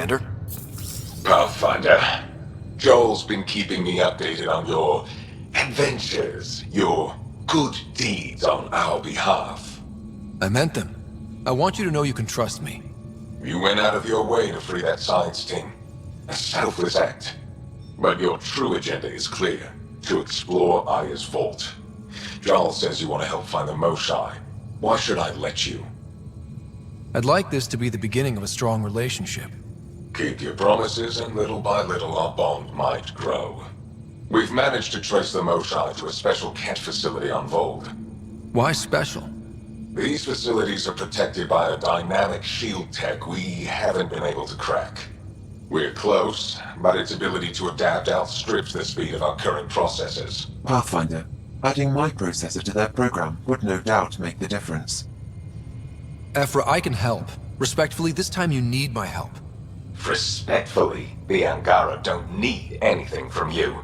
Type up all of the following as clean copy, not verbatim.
Commander? Pathfinder, Joel's been keeping me updated on your adventures, your good deeds on our behalf. I meant them. I want you to know you can trust me. You went out of your way to free that science team. A selfless act. But your true agenda is clear. To explore Aya's vault. Jaal says you want to help find the Moshae. Why should I let you? I'd like this to be the beginning of a strong relationship. Keep your promises, and little by little our bond might grow. We've managed to trace the Moshae to a special cat facility on Vold. Why special? These facilities are protected by a dynamic shield tech we haven't been able to crack. We're close, but its ability to adapt outstrips the speed of our current processors. Pathfinder, adding my processor to their program would no doubt make the difference. Efvra, I can help. Respectfully, this time you need my help. Respectfully, the Angara don't need anything from you.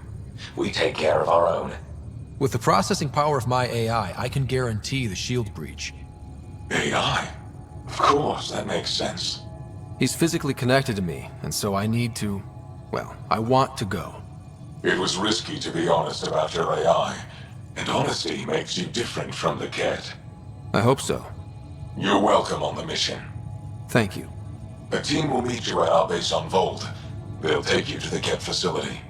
We take care of our own. With the processing power of my AI, I can guarantee the shield breach. AI? Of course, that makes sense. He's physically connected to me, and so I need to... well, I want to go. It was risky to be honest about your AI, and honesty makes you different from the cat. I hope so. You're welcome on the mission. Thank you. A team will meet you at our base on Vold. They'll take you to the cat facility.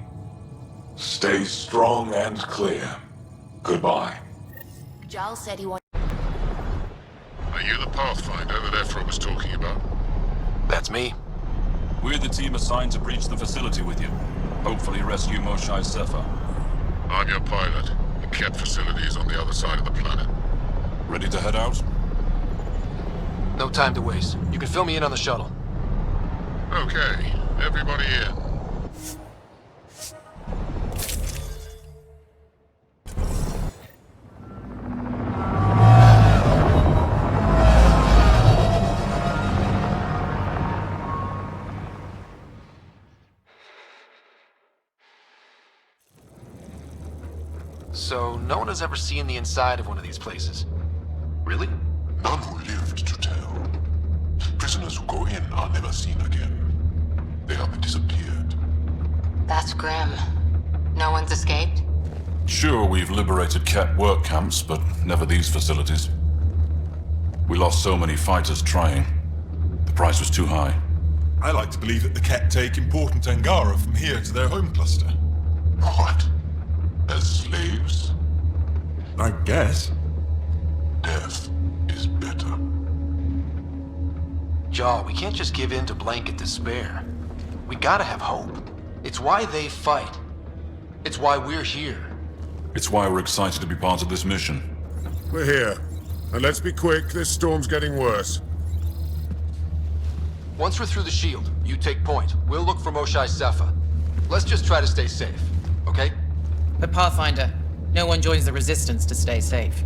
Stay strong and clear. Goodbye. Jaal said he wanted... Are you the Pathfinder that Efvra was talking about? That's me. We're the team assigned to breach the facility with you. Hopefully rescue Moshae Sefer. I'm your pilot. The cat facility is on the other side of the planet. Ready to head out? No time to waste. You can fill me in on the shuttle. Okay, everybody in. So, no one has ever seen the inside of one of these places. Really? None who lived to tell. Prisoners who go in are never seen again. They have disappeared. That's grim. No one's escaped? Sure, we've liberated cat work camps, but never these facilities. We lost so many fighters trying. The price was too high. I like to believe that the cat take important Angara from here to their home cluster. What? As slaves? I guess. Death is better. Jaal, we can't just give in to blanket despair. We gotta have hope. It's why they fight. It's why we're here. It's why we're excited to be part of this mission. We're here. And let's be quick, this storm's getting worse. Once we're through the shield, you take point. We'll look for Moshae Sefer. Let's just try to stay safe, okay? But Pathfinder, no one joins the Resistance to stay safe.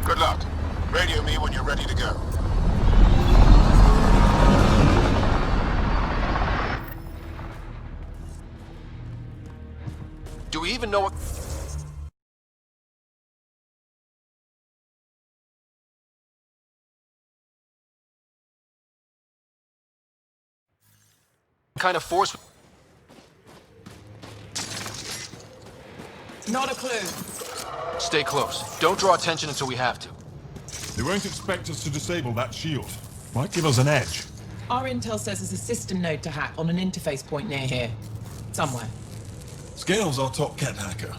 Good luck. Radio me when you're ready to go. Do we even know what kind of force? Not a clue. Stay close. Don't draw attention until we have to. They won't expect us to disable that shield. Might give us an edge. Our intel says there's a system node to hack on an interface point near here. Somewhere. Scales our top cat hacker.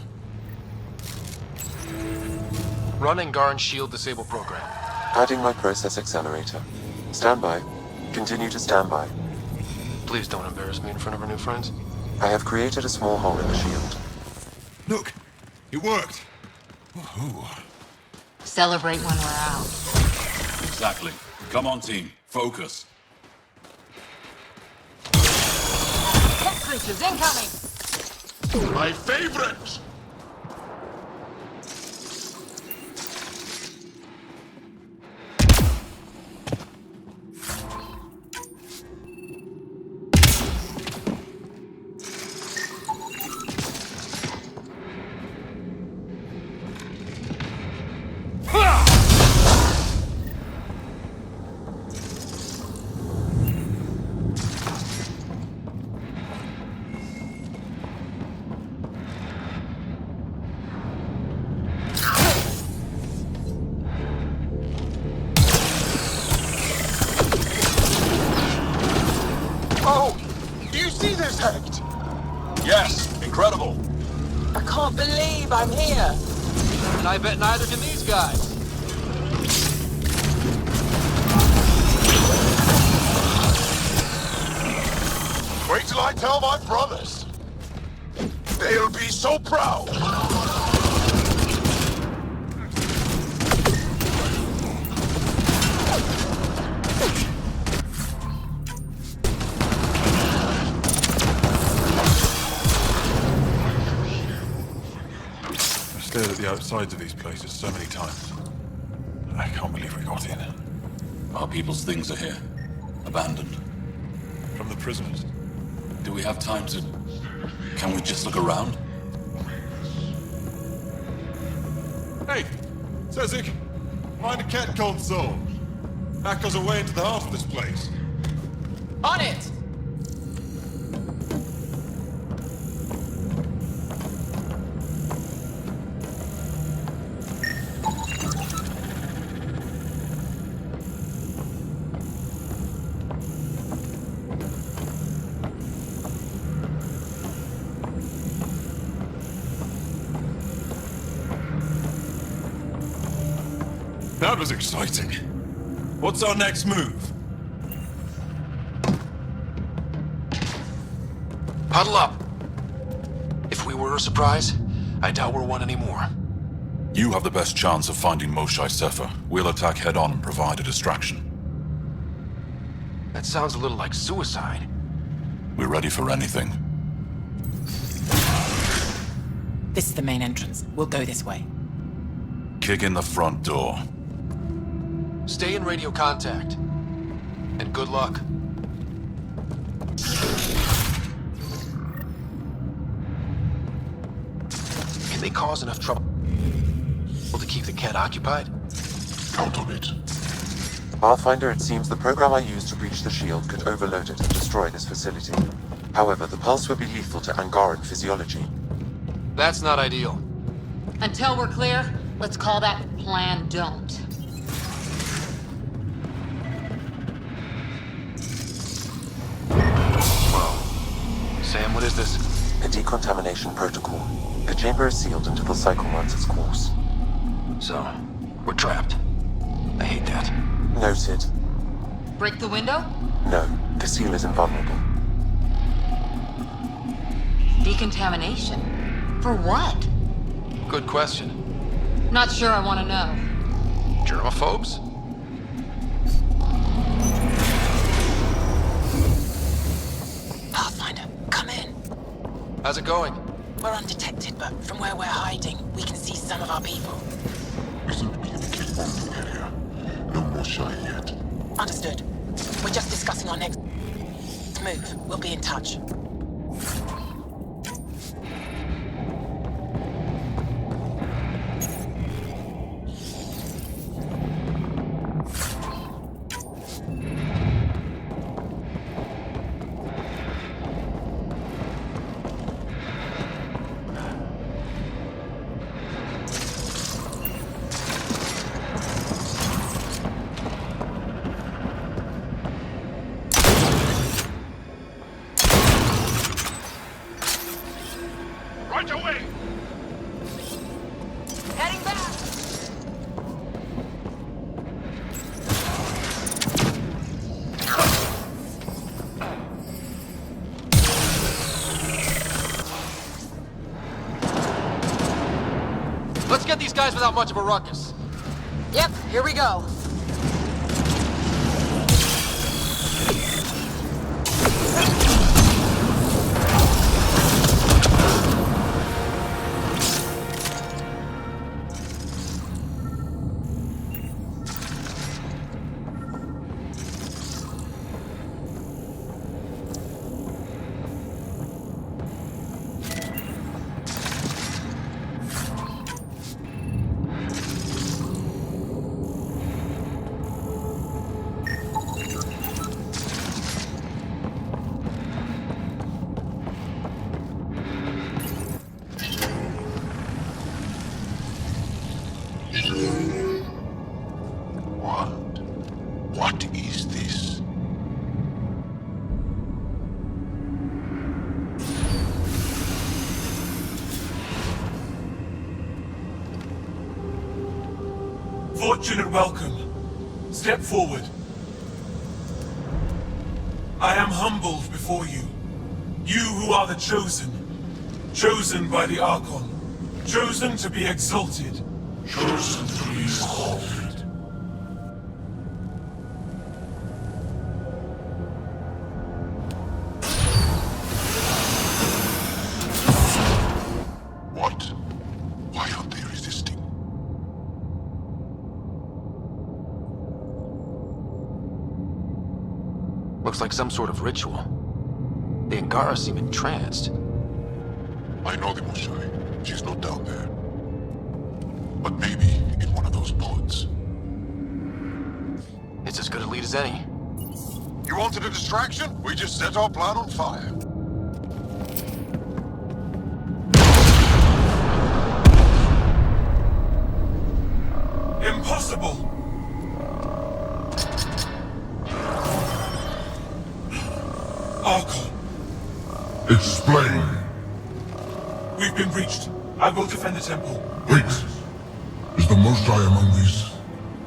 Run Angaran shield disable program. Adding my process accelerator. Stand by. Continue to stand by. Please don't embarrass me in front of our new friends. I have created a small hole in the shield. Look, it worked. Woohoo. Celebrate when we're out. Exactly. Come on, team. Focus. Cat creatures incoming! My favorite! Yes, incredible. I can't believe I'm here. And I bet neither can these guys. Wait till I tell my brothers. They'll be so proud. I've stared at the outsides of these places so many times. I can't believe we got in. Our people's things are here. Abandoned. From the prisoners. Do we have time to... Can we just look around? Hey! Sezik! Find a cat console. Hack us away into the heart of this place. On it! That was exciting. What's our next move? Huddle up. If we were a surprise, I doubt we're one anymore. You have the best chance of finding Moshae Sefer. We'll attack head-on and provide a distraction. That sounds a little like suicide. We're ready for anything. This is the main entrance. We'll go this way. Kick in the front door. Stay in radio contact. And good luck. Can they cause enough trouble to keep the cat occupied? Count on it. Pathfinder, it seems the program I used to breach the shield could overload it and destroy this facility. However, the pulse would be lethal to Angaran physiology. That's not ideal. Until we're clear, let's call that plan don't. Sam, what is this? A decontamination protocol. The chamber is sealed until the cycle runs its course. So, we're trapped. I hate that. Noted. Break the window? No, the seal is invulnerable. Decontamination? For what? Good question. Not sure I want to know. Germaphobes? Pathfinder, come in. How's it going? We're undetected, but from where we're hiding, we can see some of our people. Isn't communicating on the area. No Moshae yet. Understood. We're just discussing our next move. We'll be in touch. Right away! Heading back! Let's get these guys without much of a ruckus. Yep, here we go. Fortunate welcome. Step forward. I am humbled before you. You who are the chosen. Chosen by the Archon. Chosen to be exalted. Chosen to be exalted. What? Why aren't they resisting? Looks like some sort of ritual. The Angara seem entranced. I know the Moshae. She's not down there. But maybe in one of those pods. It's as good a lead as any. You wanted a distraction? We just set our plan on fire. Impossible! Archon, Explain. we've been breached. I will defend the temple. Wait. Is the Moshae among these?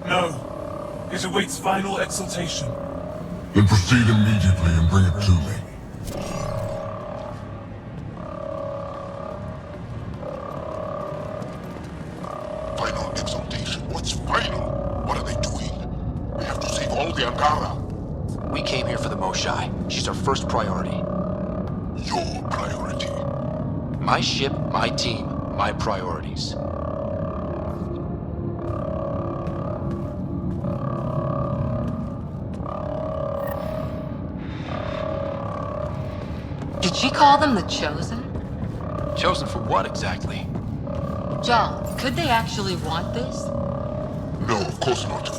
No. It awaits final exaltation. Then proceed immediately and bring it to me. Final exaltation? What's final? What are they doing? We have to save all the Angara. We came here for the Moshae. She's our first priority. Your priority. My ship, my team, my priorities. Did she call them the Chosen? Chosen for what exactly? Jaal, could they actually want this? No, of course not.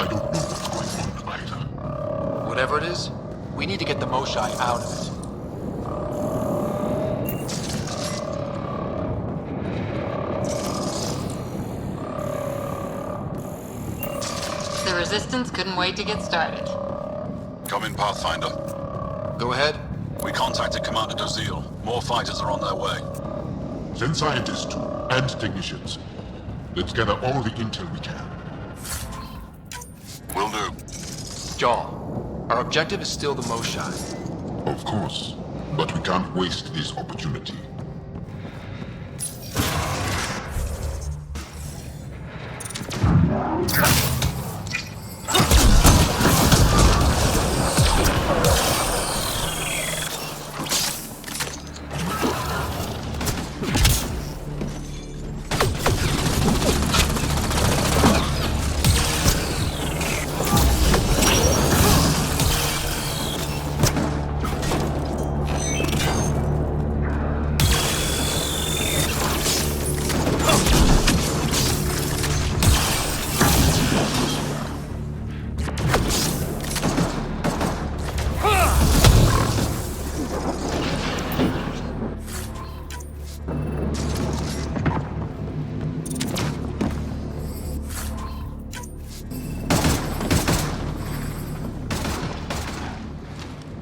I don't know what's going on either. Whatever it is, we need to get the Moshae out of it. The Resistance couldn't wait to get started. Come in, Pathfinder. Go ahead. We contacted Commander Dozil. More fighters are on their way. Send scientists too, and technicians. Let's gather all the intel we can. Will do. Jaal, our objective is still the Moshae. Of course, but we can't waste this opportunity.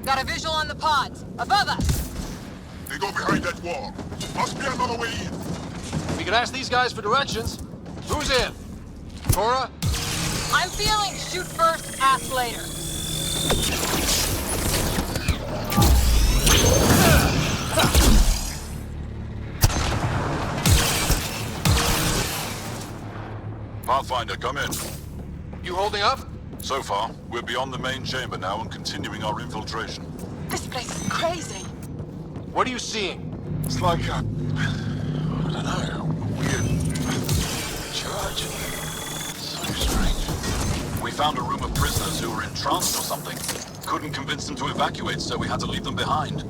Got a visual on the pods. Above us! They go behind that wall. Must be another way in. We could ask these guys for directions. Who's in? Cora? I'm feeling shoot first, ask later. Pathfinder, come in. You holding up? So far, we're beyond the main chamber now and continuing our infiltration. This place is crazy. What are you seeing? It's like a... I don't know, weird... church. So strange. We found a room of prisoners who were entranced or something. Couldn't convince them to evacuate, so we had to leave them behind.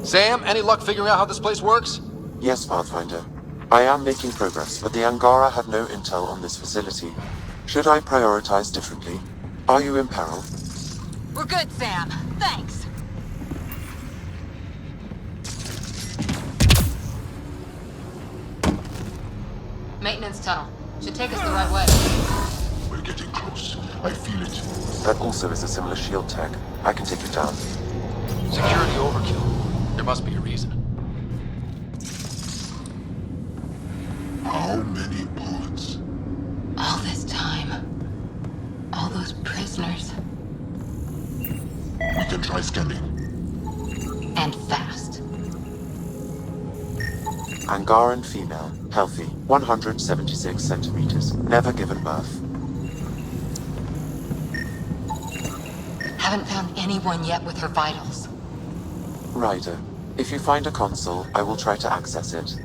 Sam, any luck figuring out how this place works? Yes, Pathfinder. I am making progress, but the Angara have no intel on this facility. Should I prioritize differently? Are you in peril? We're good, Sam. Thanks. Maintenance tunnel. Should take us the right way. We're getting close. I feel it. That also is a similar shield tech. I can take it down. Security overkill. There must be a reason. How many bullets? All this time. All those prisoners. We can try scanning. And fast. Angaran female, healthy, 176 centimeters, never given birth. Haven't found anyone yet with her vitals. Ryder, if you find a console, I will try to access it.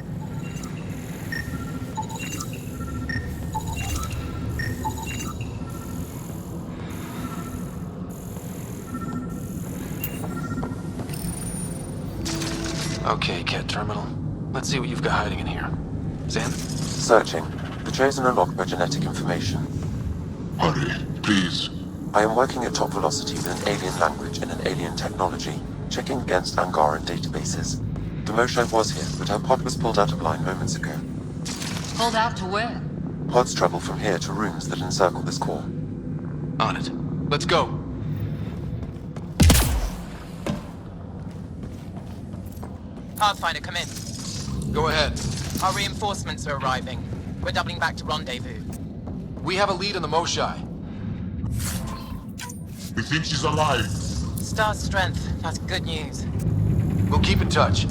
Okay, Cat Terminal. Let's see what you've got hiding in here. Sam? Searching. The Chosen are locked by genetic information. Hurry, please. I am working at top velocity with an alien language and an alien technology, checking against Angaran databases. The Moshae was here, but her pod was pulled out of line moments ago. Pulled out to where? Pods travel from here to rooms that encircle this core. On it. Let's go. Pathfinder, come in. Go ahead. Our reinforcements are arriving. We're doubling back to rendezvous. We have a lead on the Moshae. We think she's alive. Star strength. That's good news. We'll keep in touch.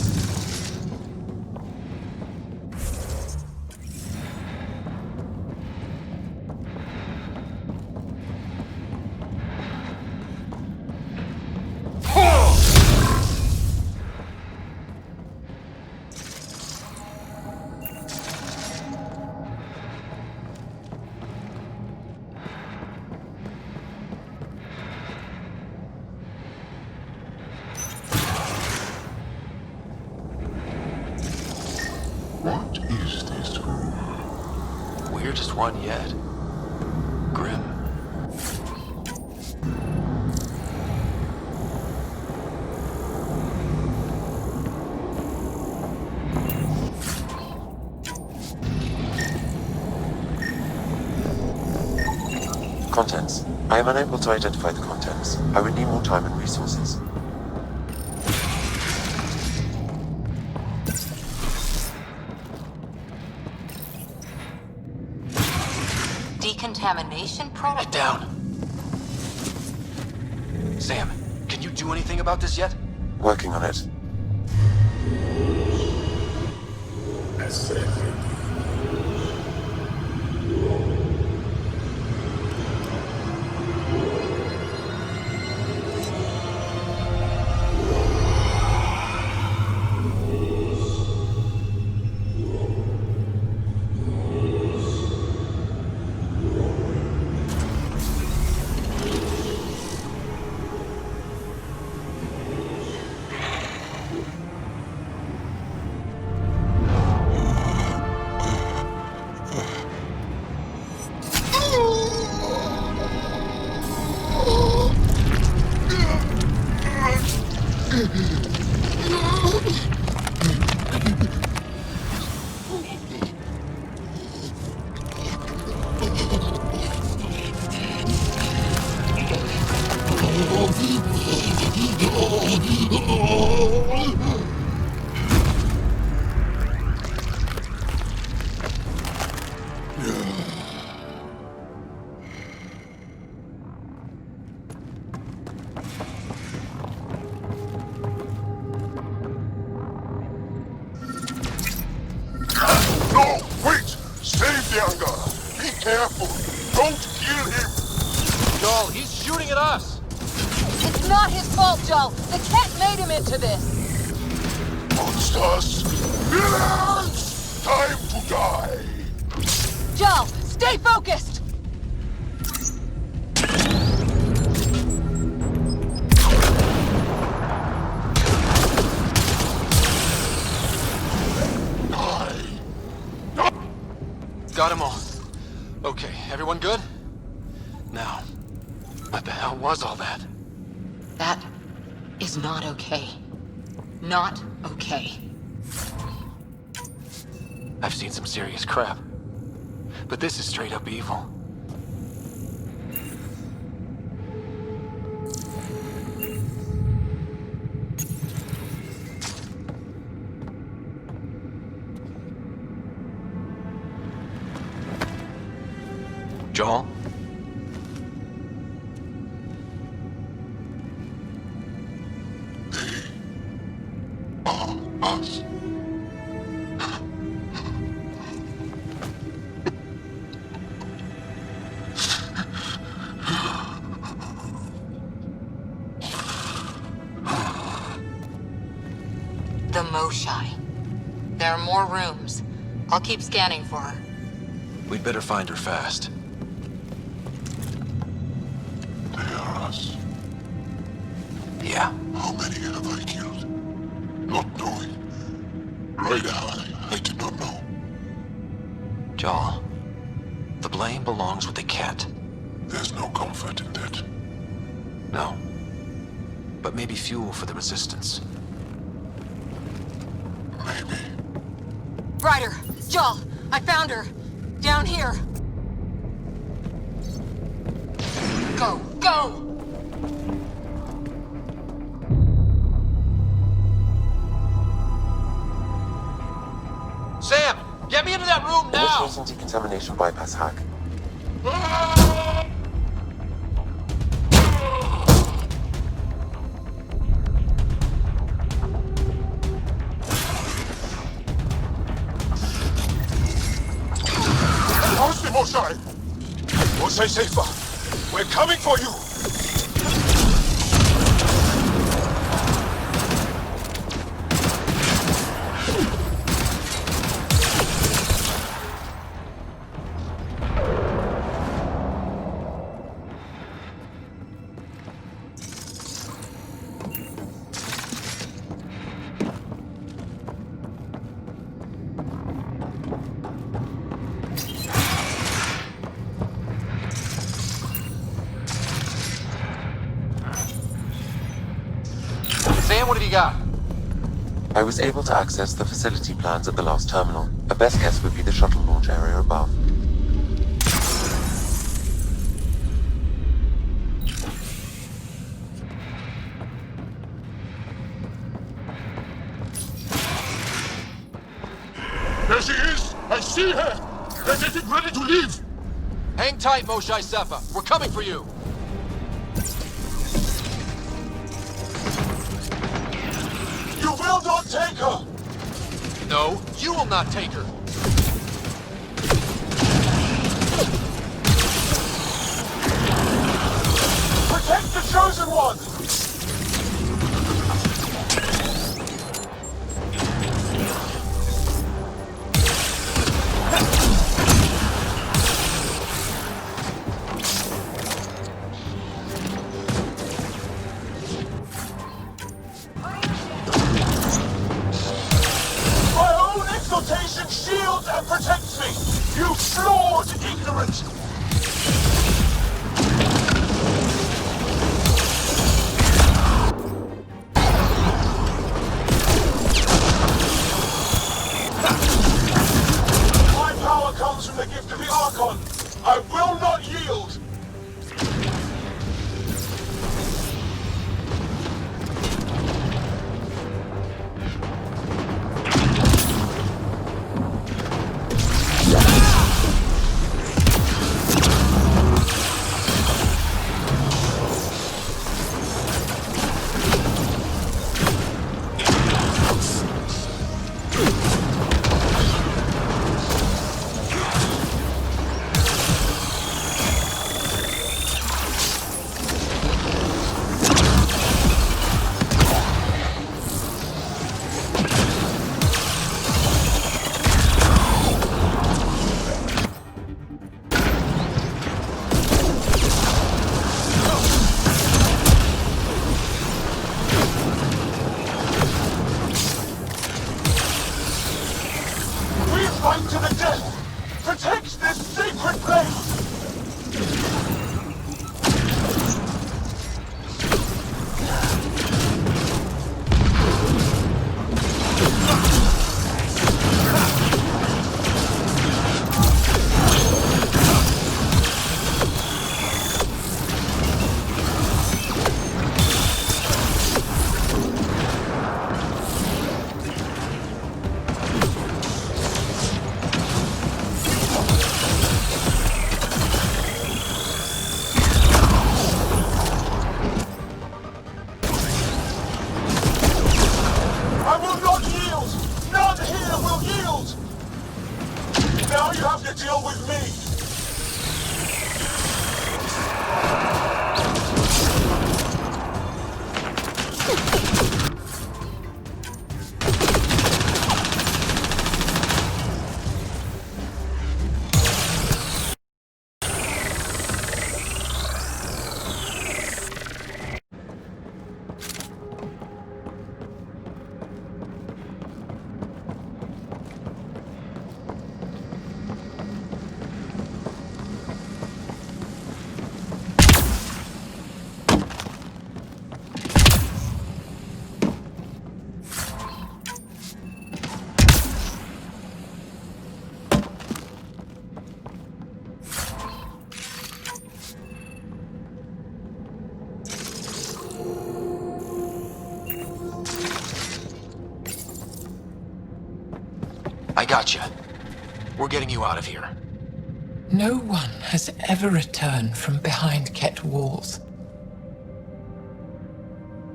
What is this room? Weirdest one yet. Grim. Contents. I am unable to identify the contents. I would need more time and resources. Decontamination protocol? Get down. Sam, can you do anything about this yet? Working on it. No! Wait! Save the Angara! Be careful! Don't kill him! Jaal, he's shooting at us! It's not his fault, Jaal. The cat made him into this. Monsters! Villains! Time to die! Jaal, stay focused! Got them all. Okay, everyone good? Now, what the hell was all that? That is not okay. Not okay. I've seen some serious crap. But this is straight up evil. Jaal? Us. The Moshae. There are more rooms. I'll keep scanning for her. We'd better find her fast. They are us. Yeah. How many have I killed? Not knowing. Right now, I did not know. Jaal, the blame belongs with the cat. There's no comfort in that. No. But maybe fuel for the resistance. Maybe. Ryder! Jaal! I found her! Down here! Go! Go! Sam! Get me into that room now! Initiating decontamination bypass hack. How's the Moshae? Moshae safer. We're coming for you. Sam, what have you got? I was able to access the facility plans at the last terminal. A best guess would be the shuttle launch area above. There she is! I see her! They're getting ready to leave! Hang tight, Moshae Sepha. We're coming for you. You will not take her! No, you will not take her. Protect the Chosen One! My own exaltation shields and protects me! You flawed ignorant! My power comes from the gift of the Archon. I will not yield. gotcha. We're getting you out of here. No one has ever returned from behind Ket walls.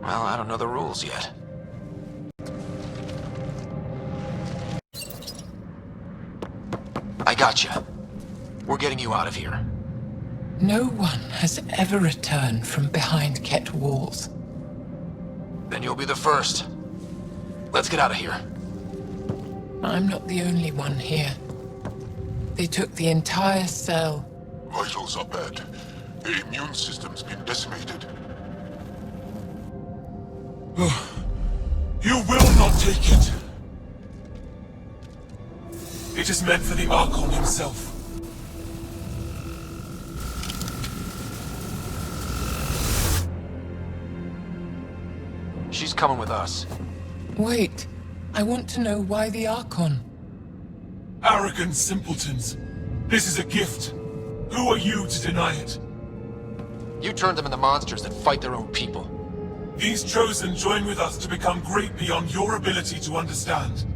Well, I don't know the rules yet. I gotcha. We're getting you out of here. No one has ever returned from behind Ket walls. Then you'll be the first. Let's get out of here. I'm not the only one here. They took the entire cell. Vitals are bad. The immune system's been decimated. You will not take it. It is meant for the Archon himself. She's coming with us. Wait, I want to know why the Archon. Arrogant simpletons. This is a gift. Who are you to deny it? You turned them into monsters that fight their own people. These Chosen join with us to become great beyond your ability to understand.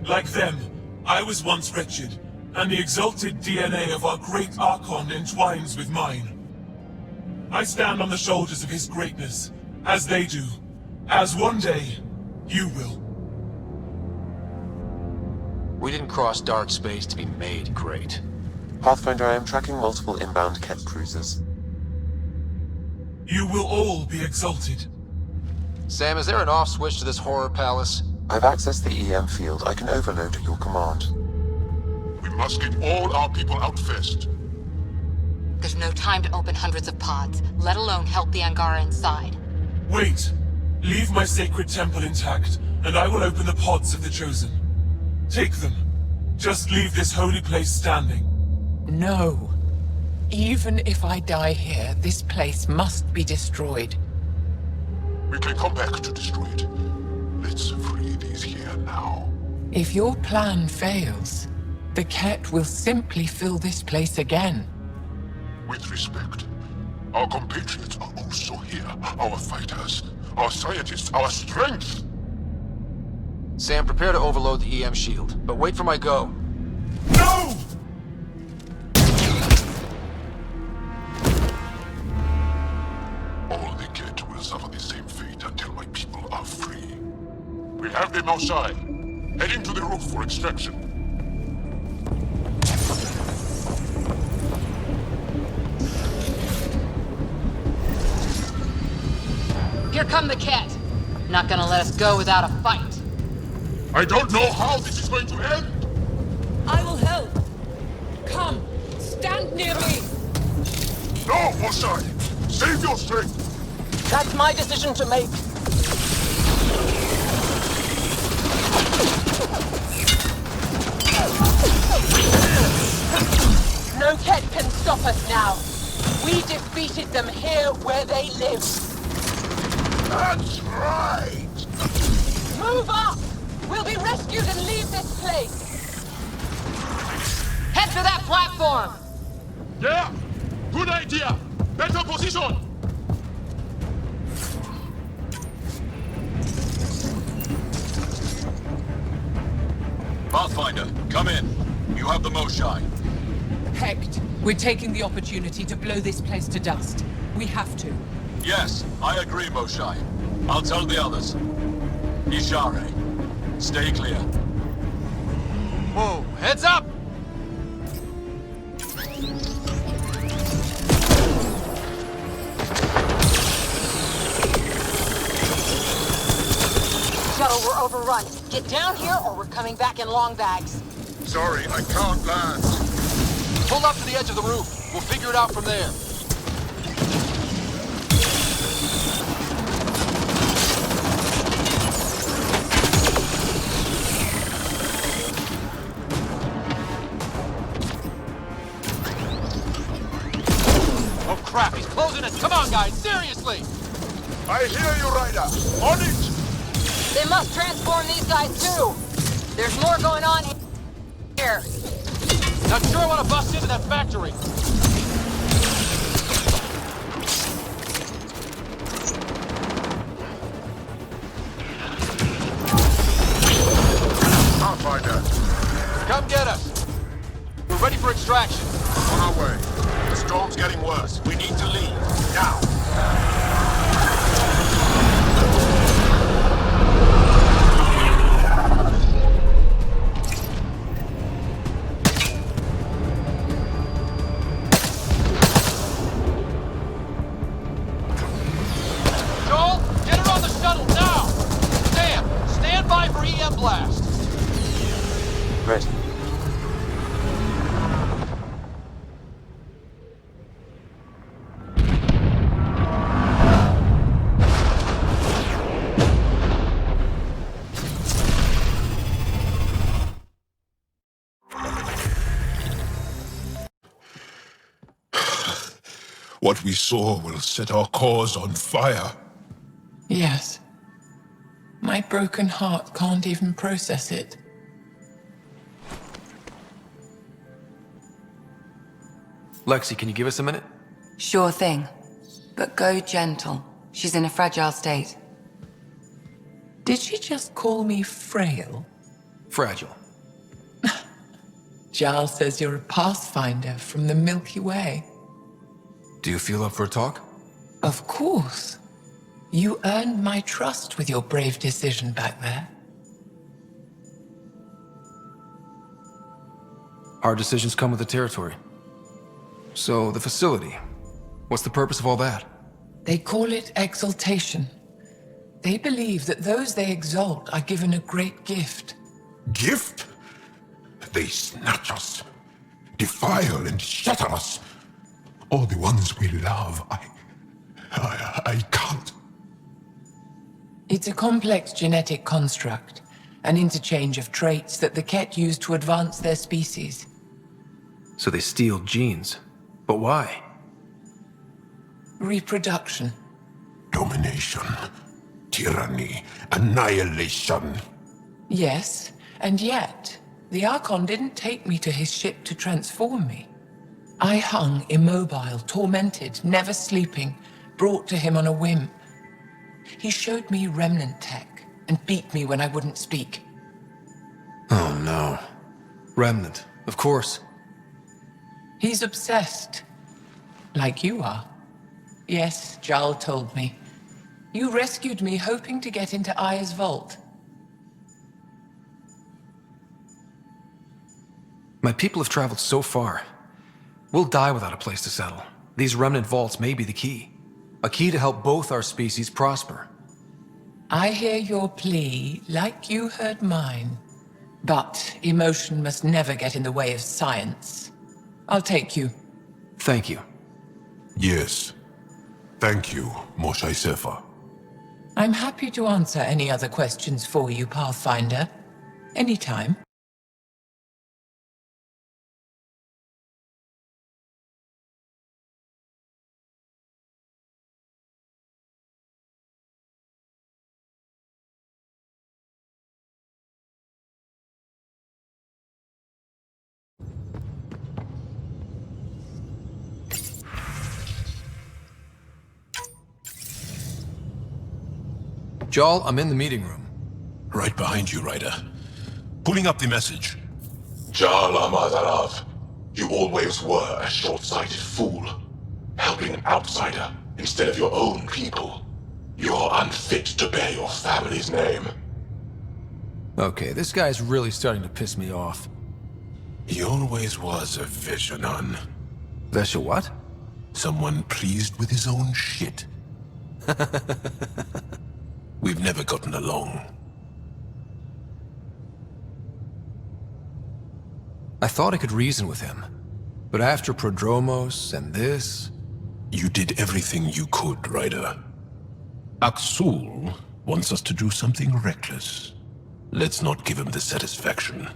Like them, I was once wretched, and the exalted DNA of our great Archon entwines with mine. I stand on the shoulders of his greatness, as they do, as one day, you will. We didn't cross dark space to be made great. Pathfinder, I am tracking multiple inbound Ket cruisers. You will all be exalted. Sam, is there an off switch to this horror palace? I've accessed the EM field. I can overload at your command. We must get all our people out first. There's no time to open hundreds of pods, let alone help the Angara inside. Wait. Leave my sacred temple intact, and I will open the pods of the Chosen. Take them. Just leave this holy place standing. No. Even if I die here, this place must be destroyed. We can come back to destroy it. Let's free these here now. If your plan fails, the Ket will simply fill this place again. With respect, our compatriots are also here. Our fighters, our scientists, our strength. Sam, prepare to overload the EM shield, but wait for my go. No! All the Ket will suffer the same fate until my people are free. We have the Moshae. Heading to the roof for extraction. Here come the Ket. Not gonna let us go without a fight. I don't know how this is going to end. I will help. Come, stand near me. No, Moshae! Save your strength! That's my decision to make. No Ket can stop us now. We defeated them here where they live. That's right! Move up! We'll be rescued and leave this place. Head for that platform! Yeah! Good idea! Better position! Pathfinder, come in. You have the Moshae. Hecht, we're taking the opportunity to blow this place to dust. We have to. Yes, I agree, Moshae. I'll tell the others. Ishare, stay clear. Whoa, heads up! Shuttle, we're overrun. Get down here or we're coming back in long bags. Sorry, I can't land. Pull up to the edge of the roof. We'll figure it out from there. Oh crap, he's closing us. Come on, guys, seriously! I hear you, Ryder. On it! They must transform these guys too. There's more going on here. Not sure I want to bust into that factory. Pathfinder, What we saw will set our cause on fire. Yes. My broken heart can't even process it. Lexi, can you give us a minute? Sure thing. But go gentle. She's in a fragile state. Did she just call me frail? Fragile. Jaal says you're a pathfinder from the Milky Way. Do you feel up for a talk? Of course. You earned my trust with your brave decision back there. Hard decisions come with the territory. So, the facility. What's the purpose of all that? They call it exaltation. They believe that those they exalt are given a great gift. Gift? They snatch us, defile and shatter us. All the ones we love. I can't. It's a complex genetic construct, an interchange of traits that the Ket use to advance their species. So they steal genes. But why? Reproduction. Domination, tyranny, annihilation. Yes, and yet, the Archon didn't take me to his ship to transform me. I hung immobile, tormented, never sleeping, brought to him on a whim. He showed me remnant tech and beat me when I wouldn't speak. Oh no. Remnant, of course. He's obsessed. Like you are. Yes, Jaal told me. You rescued me hoping to get into Aya's vault. My people have traveled so far. We'll die without a place to settle. These remnant vaults may be the key. A key to help both our species prosper. I hear your plea, like you heard mine. But emotion must never get in the way of science. I'll take you. Thank you. Yes. Thank you, Moshae Sefa. I'm happy to answer any other questions for you, Pathfinder. Anytime. Jaal, I'm in the meeting room. Right behind you, Ryder. Pulling up the message. Jaal Amadarav, you always were a short-sighted fool. Helping an outsider instead of your own people. You're unfit to bear your family's name. Okay, this guy's really starting to piss me off. He always was a Veshanan. Vesha what? Someone pleased with his own shit. We've never gotten along. I thought I could reason with him. But after Prodromos and this... You did everything you could, Ryder. Aksul wants us to do something reckless. Let's not give him the satisfaction.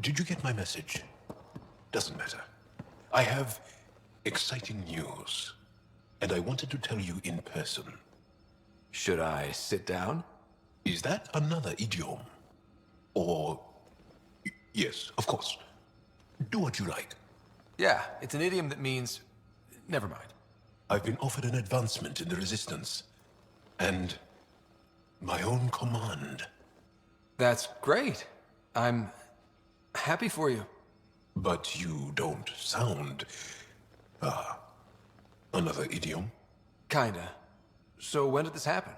Did you get my message? Doesn't matter. I have exciting news, and I wanted to tell you in person. Should I sit down? Is that another idiom? Or... Yes, of course. Do what you like. Yeah, it's an idiom that means... Never mind. I've been offered an advancement in the Resistance. And... my own command. That's great. I'm... happy for you. But you don't sound... another idiom? Kinda. So when did this happen?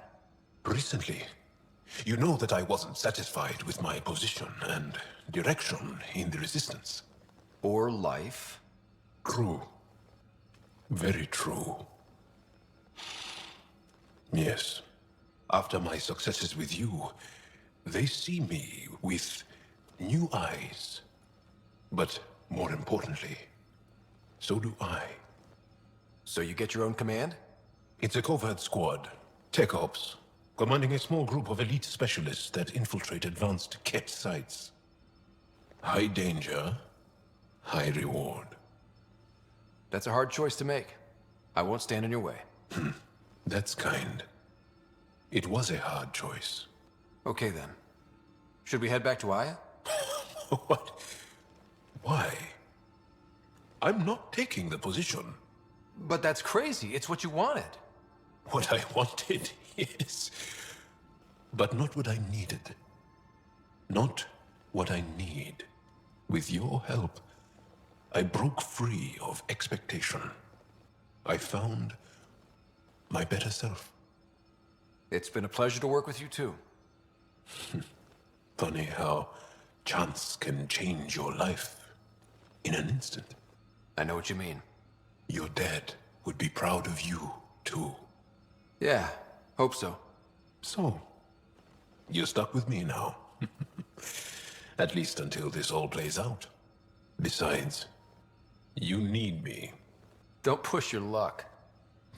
Recently. You know that I wasn't satisfied with my position and direction in the Resistance. Or life. True. Very true. Yes. After my successes with you, they see me with new eyes. But more importantly, so do I. So you get your own command? It's a covert squad. Tech Ops. Commanding a small group of elite specialists that infiltrate advanced Ket sites. High danger, high reward. That's a hard choice to make. I won't stand in your way. That's kind. It was a hard choice. Okay then. Should we head back to Aya? What? Why? I'm not taking the position. But that's crazy. It's what you wanted. What I wanted, yes. But not what I needed. Not what I need. With your help, I broke free of expectation. I found my better self. It's been a pleasure to work with you too. Funny how chance can change your life in an instant. I know what you mean. Your dad would be proud of you, too. Yeah, hope so. So, you're stuck with me now. At least until this all plays out. Besides, you need me. Don't push your luck.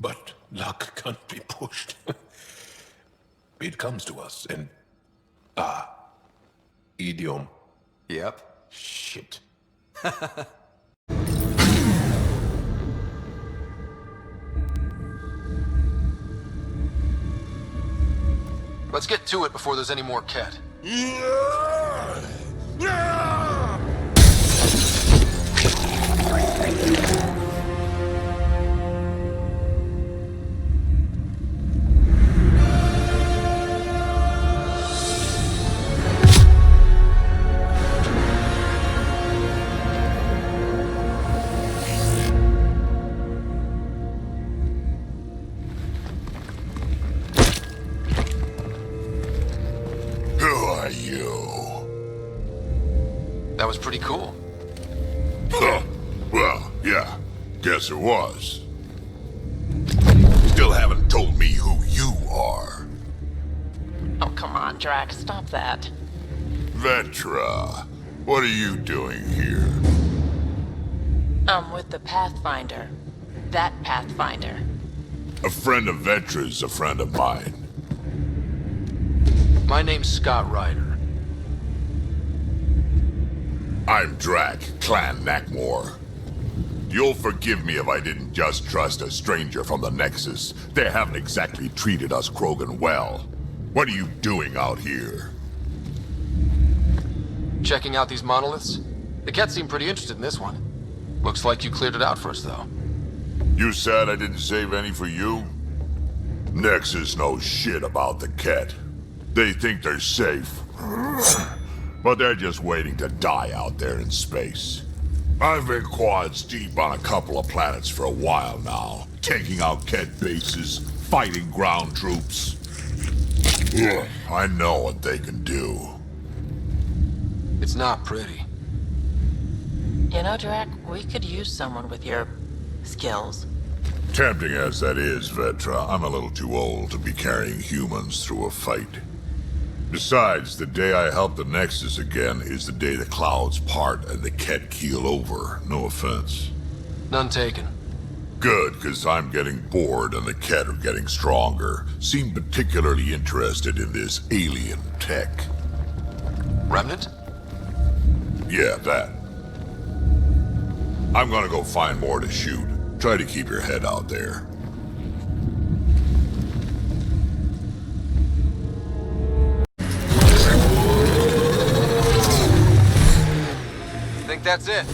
But luck can't be pushed. It comes to us, and... idiom. Yep. Shit. Let's get to it before there's any more Ket. Who are you? That was pretty cool. Huh. Well, yeah. Guess it was. Still haven't told me who you are. Oh, come on, Drack. Stop that. Vetra, what are you doing here? I'm with the Pathfinder. That Pathfinder. A friend of Vetra's a friend of mine. My name's Scott Ryder. I'm Drack, Clan Nakmor. You'll forgive me if I didn't just trust a stranger from the Nexus. They haven't exactly treated us Krogan well. What are you doing out here? Checking out these monoliths? The Ket seem pretty interested in this one. Looks like you cleared it out for us, though. You said I didn't save any for you? Nexus knows shit about the Ket. They think they're safe. But they're just waiting to die out there in space. I've been quads deep on a couple of planets for a while now, taking out Ket bases, fighting ground troops. Ugh, I know what they can do. It's not pretty. You know, Drack, we could use someone with your skills. Tempting as that is, Vetra, I'm a little too old to be carrying humans through a fight. Besides, the day I help the Nexus again is the day the clouds part and the Ket keel over. No offense. None taken. Good, because I'm getting bored and the Ket are getting stronger. Seem particularly interested in this alien tech. Remnant? Yeah, that. I'm gonna go find more to shoot. Try to keep your head out there. Think that's it?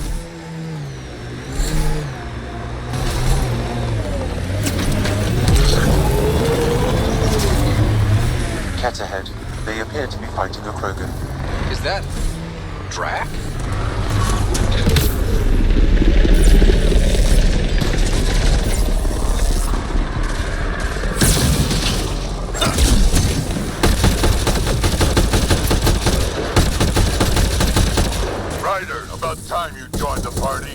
Ket ahead. They appear to be fighting a Krogan. Is that... Drack? Ryder, about time you joined the party.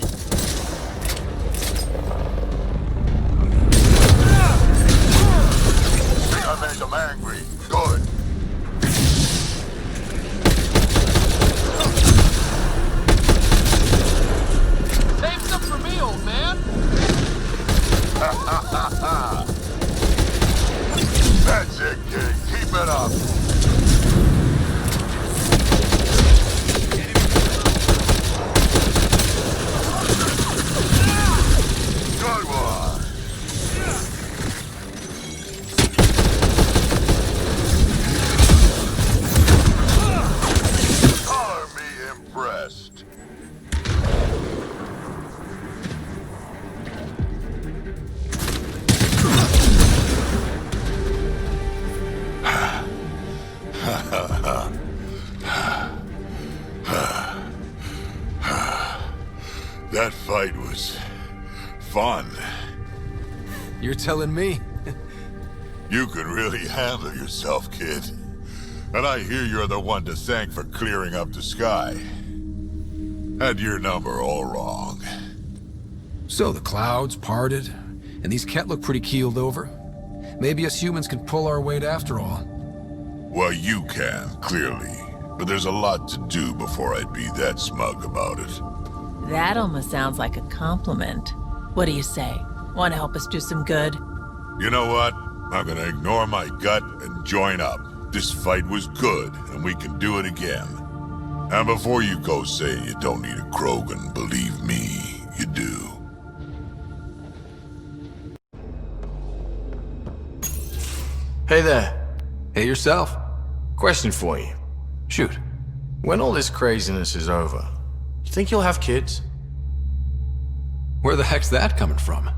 Think I made them angry. Good. Save some for me, old man! That's it, kid. Keep it up. That fight was fun. You're telling me? You could really handle yourself, kid. And I hear you're the one to thank for clearing up the sky. Had your number all wrong. So the clouds parted, and these Ket look pretty keeled over. Maybe us humans can pull our weight after all. Well, you can, clearly. But there's a lot to do before I'd be that smug about it. That almost sounds like a compliment. What do you say? Want to help us do some good? You know what? I'm gonna ignore my gut and join up. This fight was good, and we can do it again. And before you go say you don't need a Krogan, believe me, you do. Hey there. Hey yourself. Question for you. Shoot. When all this craziness is over, you think you'll have kids? Where the heck's that coming from?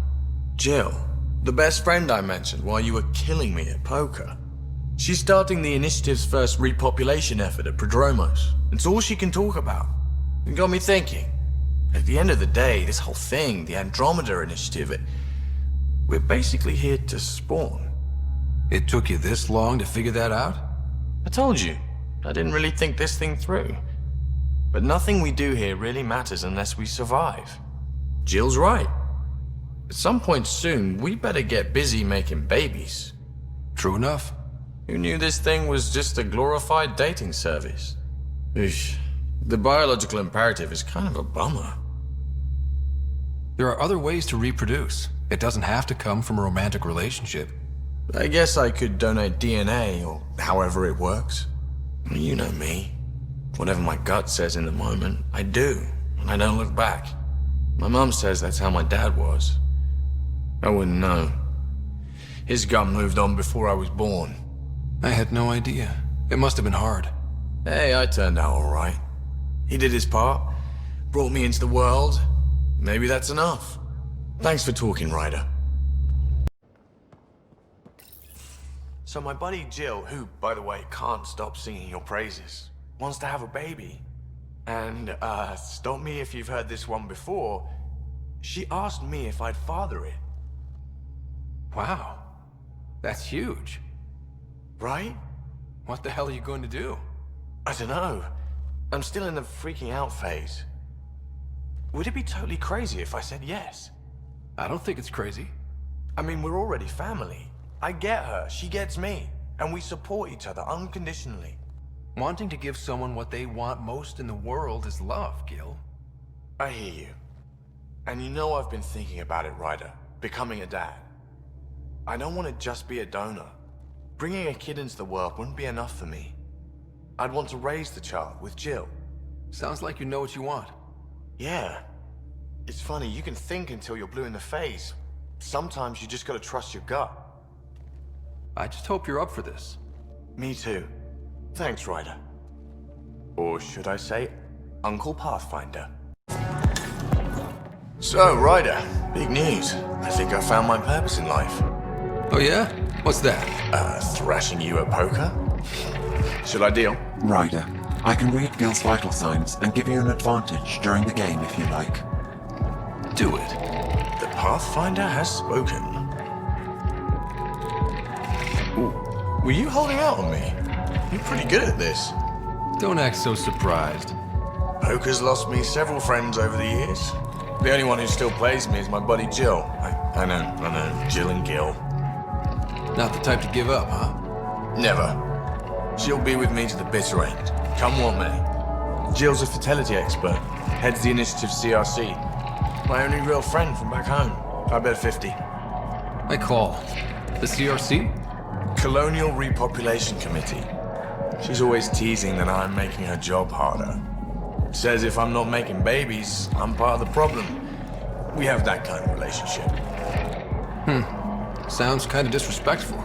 Jill, the best friend I mentioned while you were killing me at poker. She's starting the Initiative's first repopulation effort at Prodromos. It's all she can talk about. It got me thinking. At the end of the day, this whole thing, the Andromeda Initiative, we're basically here to spawn. It took you this long to figure that out? I told you, I didn't really think this thing through. But nothing we do here really matters unless we survive. Jill's right. At some point soon, we better get busy making babies. True enough. Who knew this thing was just a glorified dating service? Eesh. The biological imperative is kind of a bummer. There are other ways to reproduce. It doesn't have to come from a romantic relationship. I guess I could donate DNA, or however it works. You know me. Whatever my gut says in the moment, I do, and I don't look back. My mom says that's how my dad was. I wouldn't know. His gut moved on before I was born. I had no idea. It must have been hard. Hey, I turned out all right. He did his part, brought me into the world. Maybe that's enough. Thanks for talking, Ryder. So my buddy Jill, who, by the way, can't stop singing your praises, wants to have a baby. And, stop me if you've heard this one before, she asked me if I'd father it. Wow. That's huge. Right? What the hell are you going to do? I don't know. I'm still in the freaking out phase. Would it be totally crazy if I said yes? I don't think it's crazy. I mean, we're already family. I get her, she gets me, and we support each other unconditionally. Wanting to give someone what they want most in the world is love, Gil. I hear you. And you know I've been thinking about it, Ryder. Becoming a dad. I don't want to just be a donor. Bringing a kid into the world wouldn't be enough for me. I'd want to raise the child with Jill. Sounds like you know what you want. Yeah. It's funny, you can think until you're blue in the face. Sometimes you just gotta trust your gut. I just hope you're up for this. Me too. Thanks, Ryder. Or should I say, Uncle Pathfinder. So, Ryder, big news. I think I found my purpose in life. Oh yeah? What's that? Thrashing you at poker? Should I deal? Ryder, I can read Gil's vital signs and give you an advantage during the game if you like. Do it. The Pathfinder has spoken. Ooh, were you holding out on me? You're pretty good at this. Don't act so surprised. Poker's lost me several friends over the years. The only one who still plays me is my buddy Jill. I know, Jill and Gil. Not the type to give up, huh? Never. She'll be with me to the bitter end, come what may. Jill's a fertility expert, heads the Initiative CRC. My only real friend from back home. I bet 50. I call. The CRC? Colonial Repopulation Committee. She's always teasing that I'm making her job harder. Says if I'm not making babies, I'm part of the problem. We have that kind of relationship. Sounds kind of disrespectful.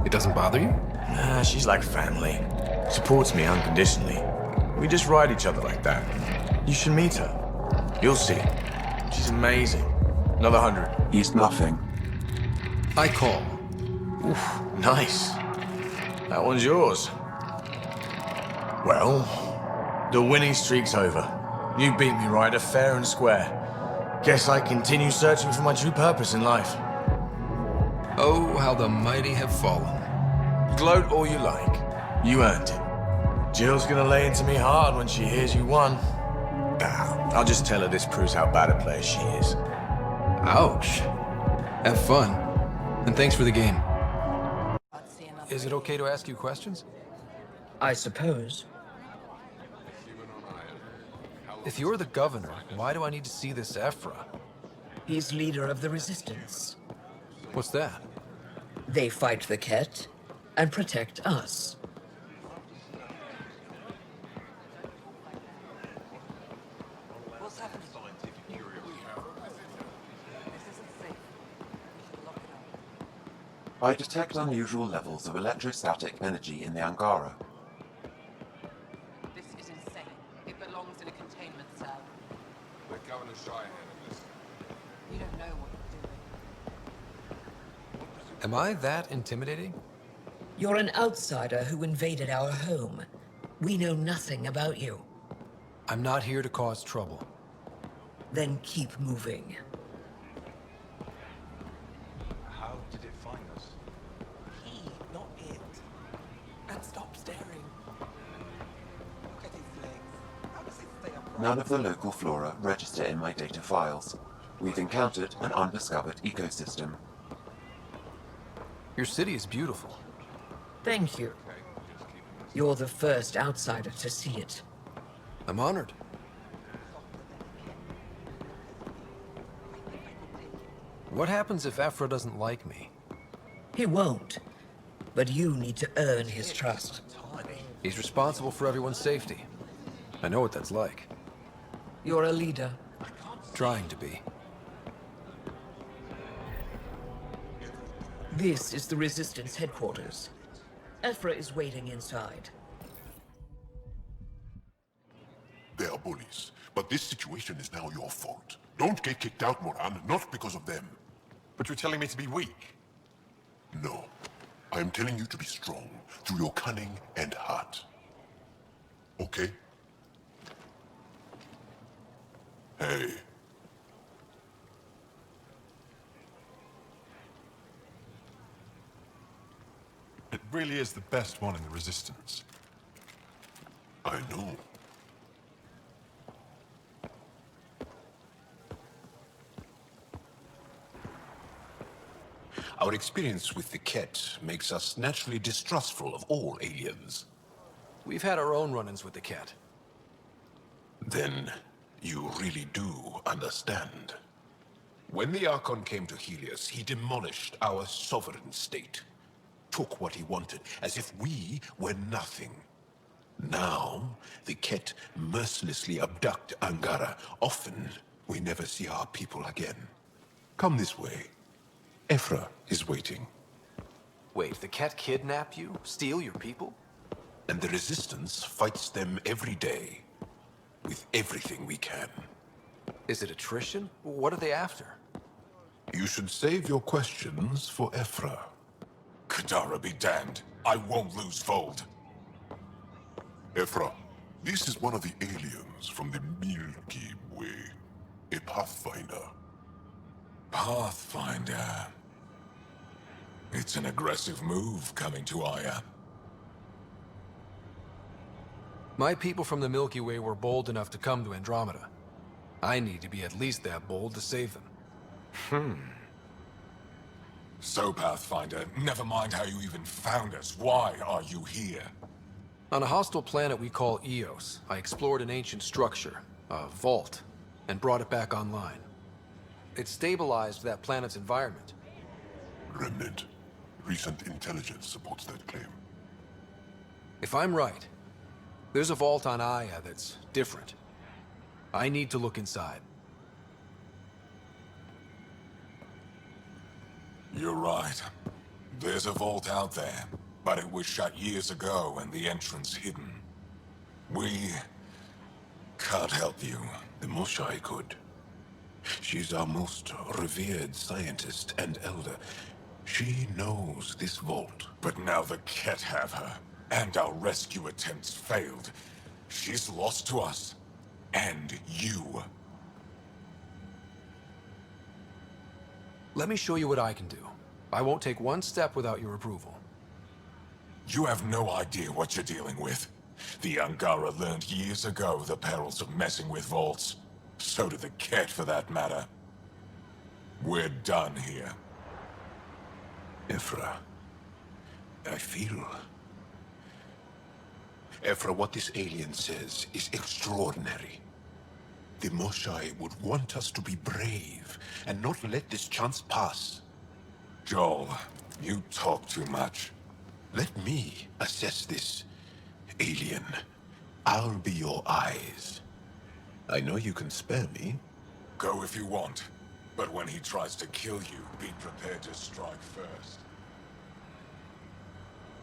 It doesn't bother you? Nah, she's like family. Supports me unconditionally. We just ride each other like that. You should meet her. You'll see. She's amazing. Another 100. He's bluffing. I call. Oof, nice. That one's yours. Well, the winning streak's over. You beat me, Ryder, fair and square. Guess I continue searching for my true purpose in life. Oh, how the mighty have fallen. Gloat all you like. You earned it. Jill's gonna lay into me hard when she hears you won. I'll just tell her this proves how bad a player she is. Ouch. Have fun. And thanks for the game. Is it okay to ask you questions? I suppose. If you're the governor, why do I need to see this Efvra? He's leader of the Resistance. What's that? They fight the Ket and protect us. I detect unusual levels of electrostatic energy in the Angara. This is insane. It belongs in a containment cell. The Governor Shire handed this. You don't know what you're doing. Am I that intimidating? You're an outsider who invaded our home. We know nothing about you. I'm not here to cause trouble. Then keep moving. How did it find us? He, not it. And stop staring. Look at his legs. How does it stay upright? None of the local flora register in my data files. We've encountered an undiscovered ecosystem. Your city is beautiful. Thank you. You're the first outsider to see it. I'm honored. What happens if Efvra doesn't like me? He won't. But you need to earn his trust. He's responsible for everyone's safety. I know what that's like. You're a leader. Trying to be. This is the Resistance headquarters. Efvra is waiting inside. They are bullies, but this situation is now your fault. Don't get kicked out, Moran, not because of them. But you're telling me to be weak? No. I am telling you to be strong through your cunning and heart. Okay? Hey. It really is the best one in the Resistance. I know. Our experience with the Ket makes us naturally distrustful of all aliens. We've had our own run-ins with the Ket. Then you really do understand. When the Archon came to Helios, he demolished our sovereign state. Took what he wanted, as if we were nothing. Now, the Ket mercilessly abduct Angara. Often, we never see our people again. Come this way. Efvra is waiting. Wait, the Ket kidnap you? Steal your people? And the Resistance fights them every day. With everything we can. Is it attrition? What are they after? You should save your questions for Efvra. Kadara be damned. I won't lose Vold. Efvra, this is one of the aliens from the Milky Way. A Pathfinder. Pathfinder. It's an aggressive move coming to Aya. My people from the Milky Way were bold enough to come to Andromeda. I need to be at least that bold to save them. So, Pathfinder, never mind how you even found us. Why are you here? On a hostile planet we call Eos, I explored an ancient structure, a vault, and brought it back online. It stabilized that planet's environment. Remnant. Recent intelligence supports that claim. If I'm right, there's a vault on Aya that's different. I need to look inside. You're right. There's a vault out there, but it was shut years ago and the entrance hidden. We can't help you. The Moshae could. She's our most revered scientist and elder. She knows this vault. But now the Ket have her, and our rescue attempts failed. She's lost to us, and you. Let me show you what I can do. I won't take one step without your approval. You have no idea what you're dealing with. The Angara learned years ago the perils of messing with vaults. So did the Ket, for that matter. We're done here. Efvra, I feel... Efvra, what this alien says is extraordinary. The Moshae would want us to be brave and not let this chance pass. Jaal, you talk too much. Let me assess this, alien. I'll be your eyes. I know you can spare me. Go if you want. But when he tries to kill you, be prepared to strike first.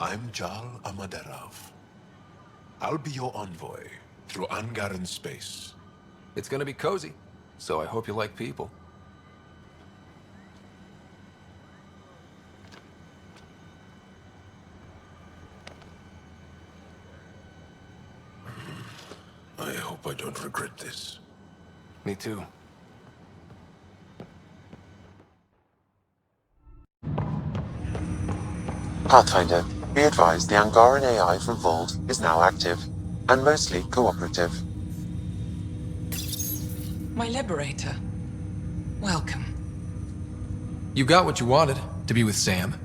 I'm Jaal Amaderav. I'll be your envoy through Angaran space. It's gonna be cozy, so I hope you like people. I hope I don't regret this. Me too. Pathfinder, be advised the Angaran AI from Vault is now active, and mostly cooperative. My liberator. Welcome. You got what you wanted, to be with Sam.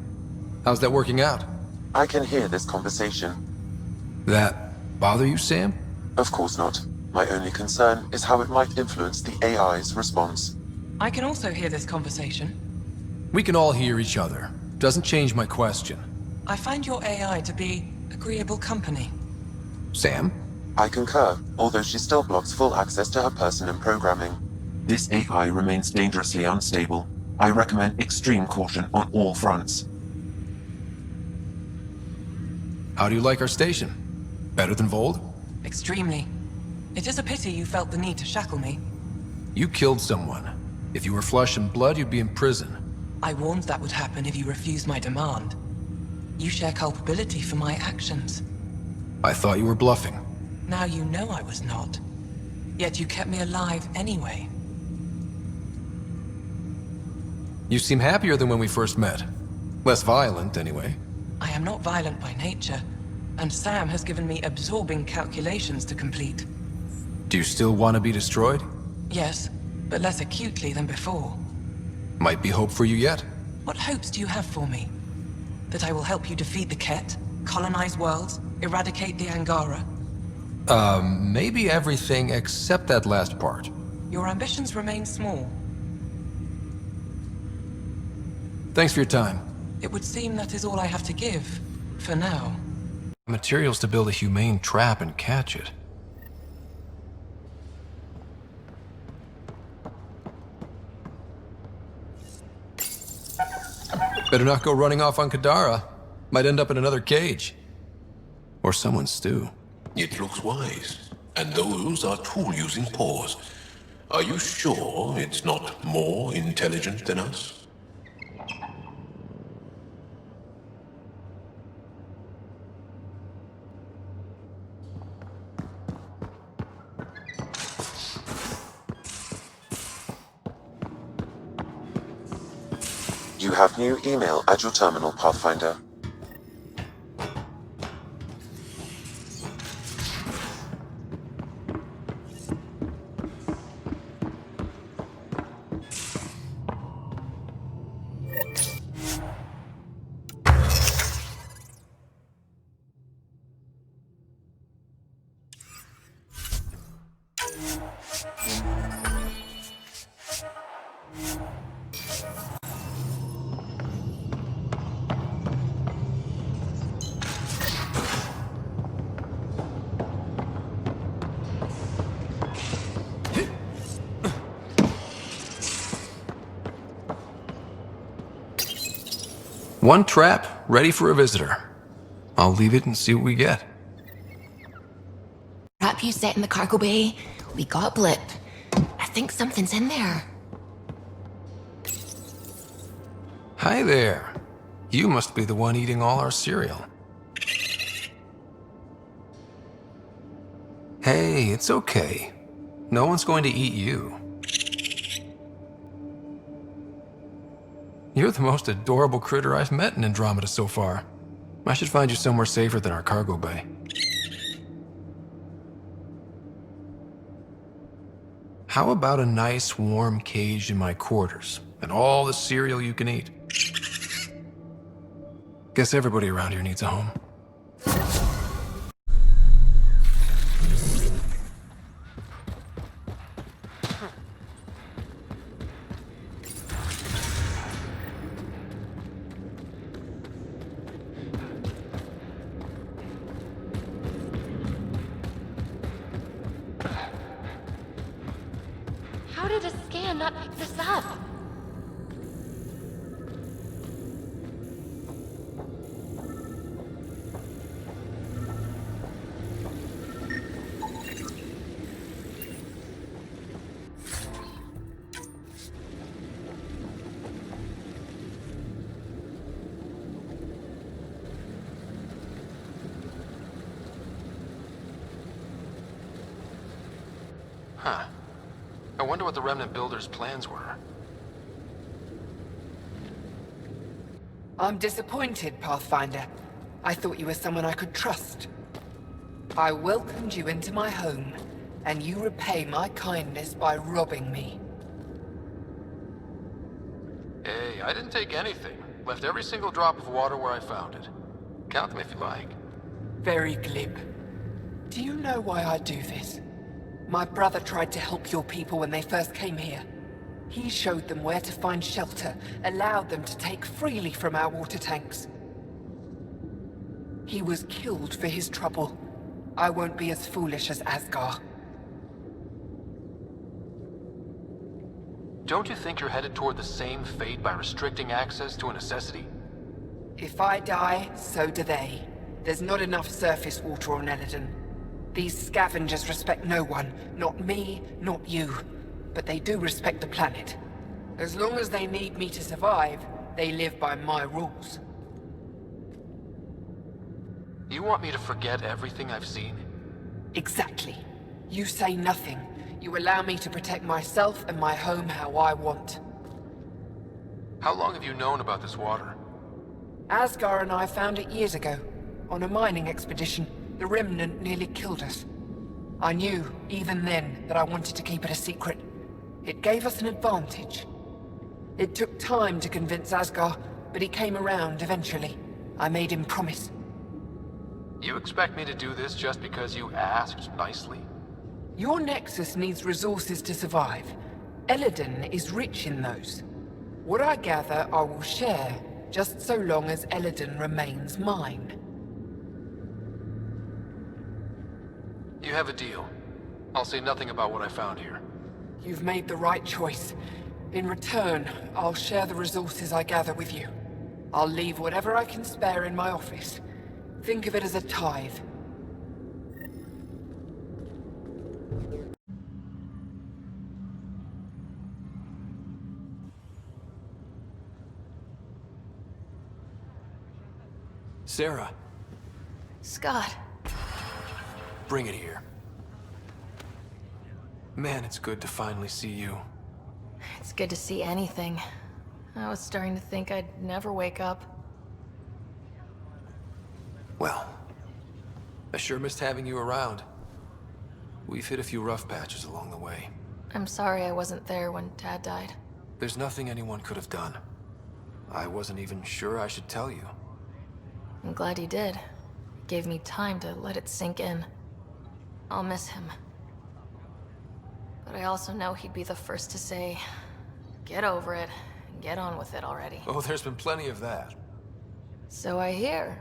How's that working out? I can hear this conversation. That bother you, Sam? Of course not. My only concern is how it might influence the AI's response. I can also hear this conversation. We can all hear each other. Doesn't change my question. I find your AI to be agreeable company. Sam? I concur, although she still blocks full access to her person and programming. This AI remains dangerously unstable. I recommend extreme caution on all fronts. How do you like our station? Better than Vold? Extremely. It is a pity you felt the need to shackle me. You killed someone. If you were flesh and blood, you'd be in prison. I warned that would happen if you refused my demand. You share culpability for my actions. I thought you were bluffing. Now you know I was not. Yet you kept me alive anyway. You seem happier than when we first met. Less violent, anyway. I am not violent by nature, and Sam has given me absorbing calculations to complete. Do you still want to be destroyed? Yes, but less acutely than before. Might be hope for you yet. What hopes do you have for me? That I will help you defeat the Ket, colonize worlds, eradicate the Angara? Maybe everything except that last part. Your ambitions remain small. Thanks for your time. It would seem that is all I have to give, for now. Materials to build a humane trap and catch it. Better not go running off on Kadara. Might end up in another cage. Or someone's stew. It looks wise. And those are tool-using paws. Are you sure it's not more intelligent than us? You have new email at your terminal, Pathfinder. One trap, ready for a visitor. I'll leave it and see what we get. Trap you set in the cargo bay. We got a blip. I think something's in there. Hi there. You must be the one eating all our cereal. Hey, it's okay. No one's going to eat you. You're the most adorable critter I've met in Andromeda so far. I should find you somewhere safer than our cargo bay. How about a nice warm cage in my quarters, and all the cereal you can eat? Guess everybody around here needs a home. How did a scan not pick this up? Huh. I wonder what the Remnant Builders' plans were. I'm disappointed, Pathfinder. I thought you were someone I could trust. I welcomed you into my home, and you repay my kindness by robbing me. Hey, I didn't take anything. Left every single drop of water where I found it. Count them if you like. Very glib. Do you know why I do this? My brother tried to help your people when they first came here. He showed them where to find shelter, allowed them to take freely from our water tanks. He was killed for his trouble. I won't be as foolish as Asgar. Don't you think you're headed toward the same fate by restricting access to a necessity? If I die, so do they. There's not enough surface water on Eladon. These scavengers respect no one. Not me, not you. But they do respect the planet. As long as they need me to survive, they live by my rules. You want me to forget everything I've seen? Exactly. You say nothing. You allow me to protect myself and my home how I want. How long have you known about this water? Asgar and I found it years ago, on a mining expedition. The Remnant nearly killed us. I knew, even then, that I wanted to keep it a secret. It gave us an advantage. It took time to convince Asgar, but he came around eventually. I made him promise. You expect me to do this just because you asked nicely? Your Nexus needs resources to survive. Eladon is rich in those. What I gather, I will share, just so long as Eladon remains mine. You have a deal. I'll say nothing about what I found here. You've made the right choice. In return, I'll share the resources I gather with you. I'll leave whatever I can spare in my office. Think of it as a tithe. Sara. Scott. Bring it here. Man, it's good to finally see you. It's good to see anything. I was starting to think I'd never wake up. Well, I sure missed having you around. We've hit a few rough patches along the way. I'm sorry I wasn't there when Dad died. There's nothing anyone could have done. I wasn't even sure I should tell you. I'm glad you did. It gave me time to let it sink in. I'll miss him. But I also know he'd be the first to say, get over it, and get on with it already. Oh, there's been plenty of that. So I hear,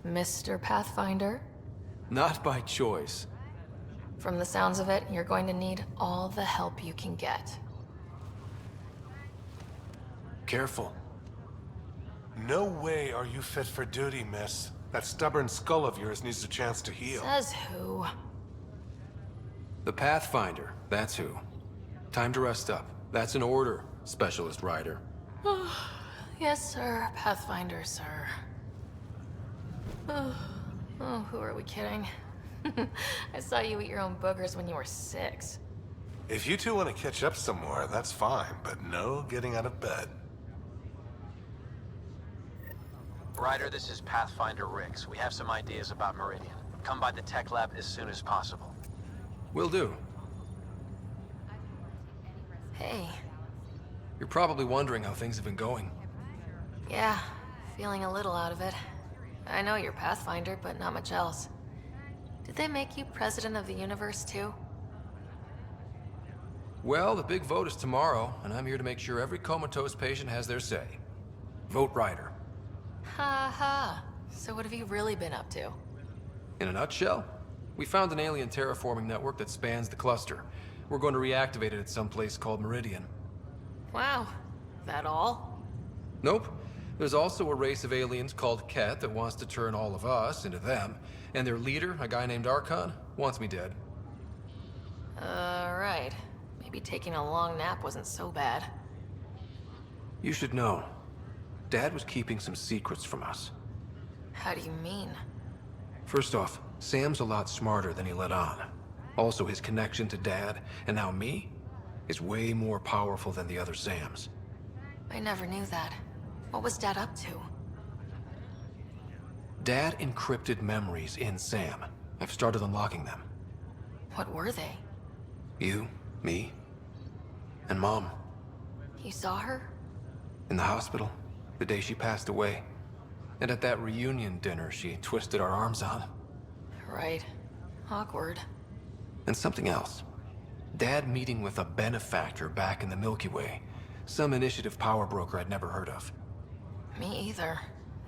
Mr. Pathfinder. Not by choice. From the sounds of it, you're going to need all the help you can get. Careful. No way are you fit for duty, miss. That stubborn skull of yours needs a chance to heal. Says who? The Pathfinder, that's who. Time to rest up. That's an order, Specialist Rider. Yes, sir. Pathfinder, sir. Oh, who are we kidding? I saw you eat your own boogers when you were 6. If you two want to catch up some more, that's fine, but no getting out of bed. Ryder, this is Pathfinder Rix. We have some ideas about Meridian. Come by the tech lab as soon as possible. Will do. Hey. You're probably wondering how things have been going. Yeah, feeling a little out of it. I know you're Pathfinder, but not much else. Did they make you president of the universe too? Well, the big vote is tomorrow, and I'm here to make sure every comatose patient has their say. Vote Ryder. Ha ha. So what have you really been up to? In a nutshell, we found an alien terraforming network that spans the cluster. We're going to reactivate it at some place called Meridian. Wow. That all? Nope. There's also a race of aliens called Ket that wants to turn all of us into them, and their leader, a guy named Archon, wants me dead. Right. Maybe taking a long nap wasn't so bad. You should know. Dad was keeping some secrets from us. How do you mean? First off, Sam's a lot smarter than he let on. Also, his connection to Dad, and now me, is way more powerful than the other Sams. I never knew that. What was Dad up to? Dad encrypted memories in Sam. I've started unlocking them. What were they? You, me, and Mom. You saw her? In the hospital, the day she passed away. And at that reunion dinner she twisted our arms on. Right. Awkward. And something else. Dad meeting with a benefactor back in the Milky Way. Some initiative power broker I'd never heard of. Me either.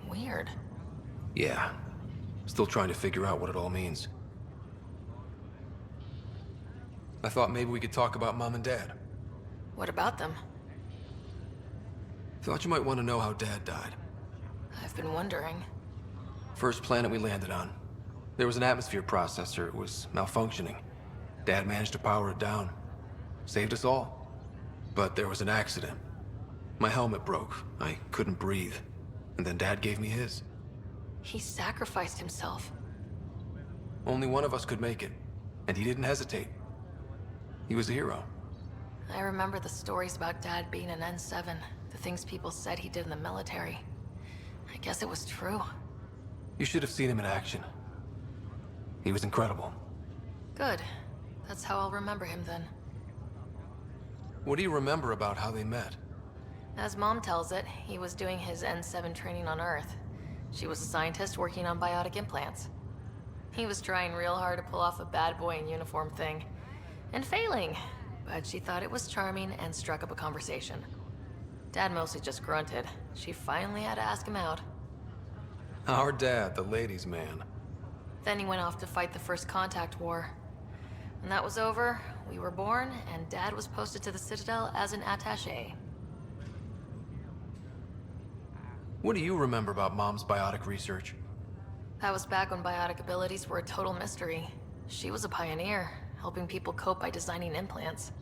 Weird. Yeah. Still trying to figure out what it all means. I thought maybe we could talk about Mom and Dad. What about them? Thought you might want to know how Dad died. I've been wondering. First planet we landed on. There was an atmosphere processor. It was malfunctioning. Dad managed to power it down. Saved us all. But there was an accident. My helmet broke. I couldn't breathe. And then Dad gave me his. He sacrificed himself. Only one of us could make it. And he didn't hesitate. He was a hero. I remember the stories about Dad being an N7. The things people said he did in the military. I guess it was true. You should have seen him in action. He was incredible. Good. That's how I'll remember him then. What do you remember about how they met? As Mom tells it, he was doing his N7 training on Earth. She was a scientist working on biotic implants. He was trying real hard to pull off a bad boy in uniform thing. And failing. But she thought it was charming and struck up a conversation. Dad mostly just grunted. She finally had to ask him out. Our dad, the ladies' man. Then he went off to fight the First Contact War. When that was over, we were born, and Dad was posted to the Citadel as an attaché. What do you remember about Mom's biotic research? That was back when biotic abilities were a total mystery. She was a pioneer, helping people cope by designing implants.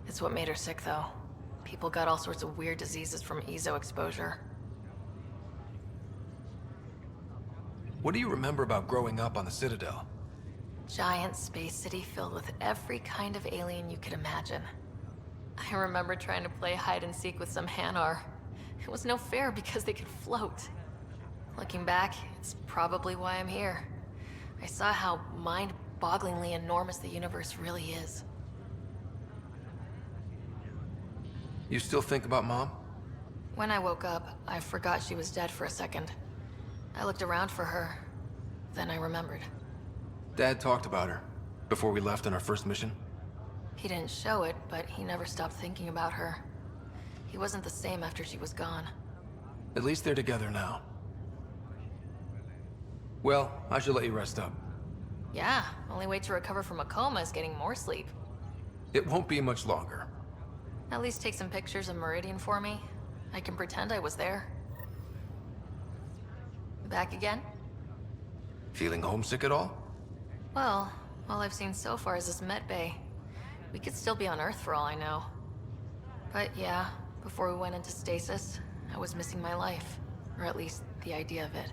It's what made her sick, though. People got all sorts of weird diseases from EZO exposure. What do you remember about growing up on the Citadel? Giant space city filled with every kind of alien you could imagine. I remember trying to play hide and seek with some Hanar. It was no fair because they could float. Looking back, it's probably why I'm here. I saw how mind-bogglingly enormous the universe really is. You still think about Mom? When I woke up, I forgot she was dead for a second. I looked around for her. Then I remembered. Dad talked about her before we left on our first mission. He didn't show it, but he never stopped thinking about her. He wasn't the same after she was gone. At least they're together now. Well, I should let you rest up. Yeah, only way to recover from a coma is getting more sleep. It won't be much longer. At least take some pictures of Meridian for me. I can pretend I was there. Back again? Feeling homesick at all? Well, all I've seen so far is this med bay. We could still be on Earth for all I know. But yeah, before we went into stasis, I was missing my life. Or at least the idea of it.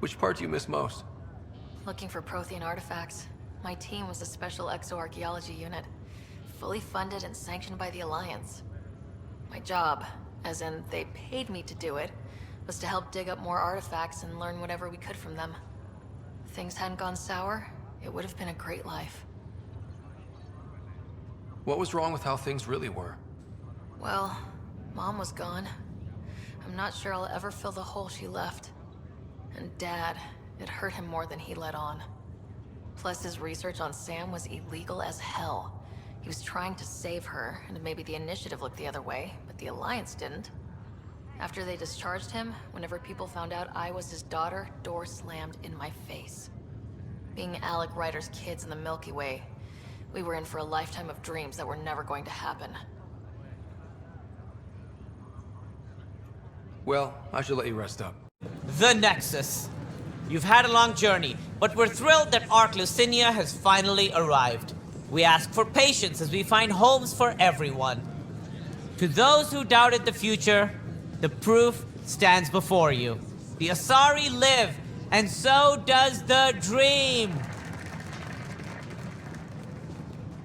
Which part do you miss most? Looking for Prothean artifacts. My team was a special exoarchaeology unit. Fully funded and sanctioned by the Alliance. My job, as in they paid me to do it, was to help dig up more artifacts and learn whatever we could from them. If things hadn't gone sour, it would have been a great life. What was wrong with how things really were? Well, Mom was gone. I'm not sure I'll ever fill the hole she left. And Dad, it hurt him more than he let on. Plus, his research on Sam was illegal as hell. He was trying to save her, and maybe the Initiative looked the other way, but the Alliance didn't. After they discharged him, whenever people found out I was his daughter, doors slammed in my face. Being Alec Ryder's kids in the Milky Way, we were in for a lifetime of dreams that were never going to happen. Well, I should let you rest up. The Nexus. You've had a long journey, but we're thrilled that Ark Lucinia has finally arrived. We ask for patience as we find homes for everyone. To those who doubted the future, the proof stands before you. The Asari live, and so does the dream.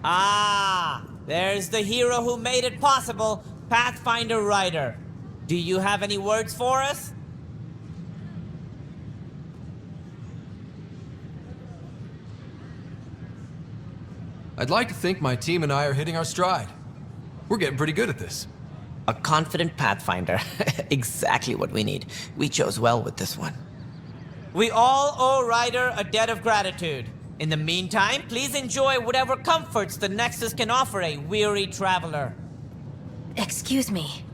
Ah, there's the hero who made it possible, Pathfinder Ryder. Do you have any words for us? I'd like to think my team and I are hitting our stride. We're getting pretty good at this. A confident Pathfinder. Exactly what we need. We chose well with this one. We all owe Ryder a debt of gratitude. In the meantime, please enjoy whatever comforts the Nexus can offer a weary traveler. Excuse me.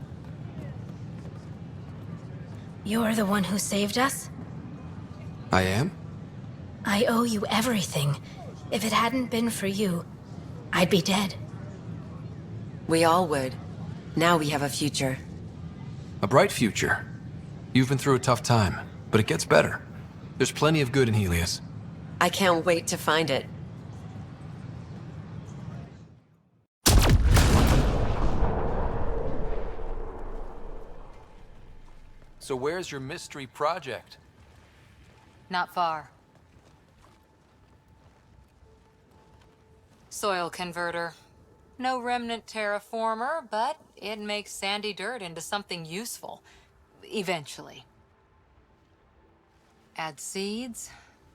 You're the one who saved us? I am? I owe you everything. If it hadn't been for you, I'd be dead. We all would. Now we have a future. A bright future. You've been through a tough time, but it gets better. There's plenty of good in Helios. I can't wait to find it. So where's your mystery project? Not far. Soil converter. No remnant terraformer, but it makes sandy dirt into something useful. Eventually. Add seeds,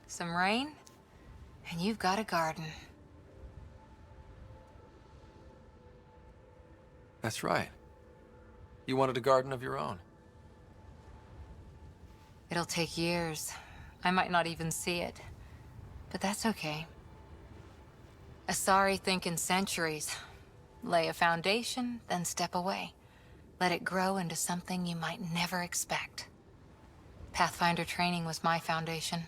some rain, and you've got a garden. That's right. You wanted a garden of your own. It'll take years. I might not even see it. But that's okay. Asari think in centuries. Lay a foundation, then step away. Let it grow into something you might never expect. Pathfinder training was my foundation.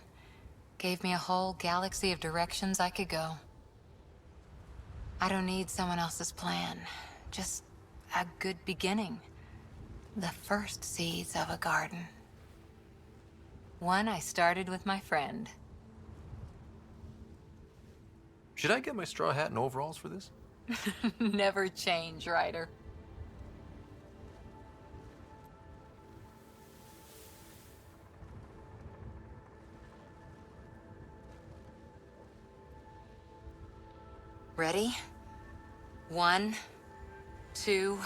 Gave me a whole galaxy of directions I could go. I don't need someone else's plan. Just a good beginning. The first seeds of a garden. One I started with my friend. Should I get my straw hat and overalls for this? Never change, Ryder. Ready? 1, 2...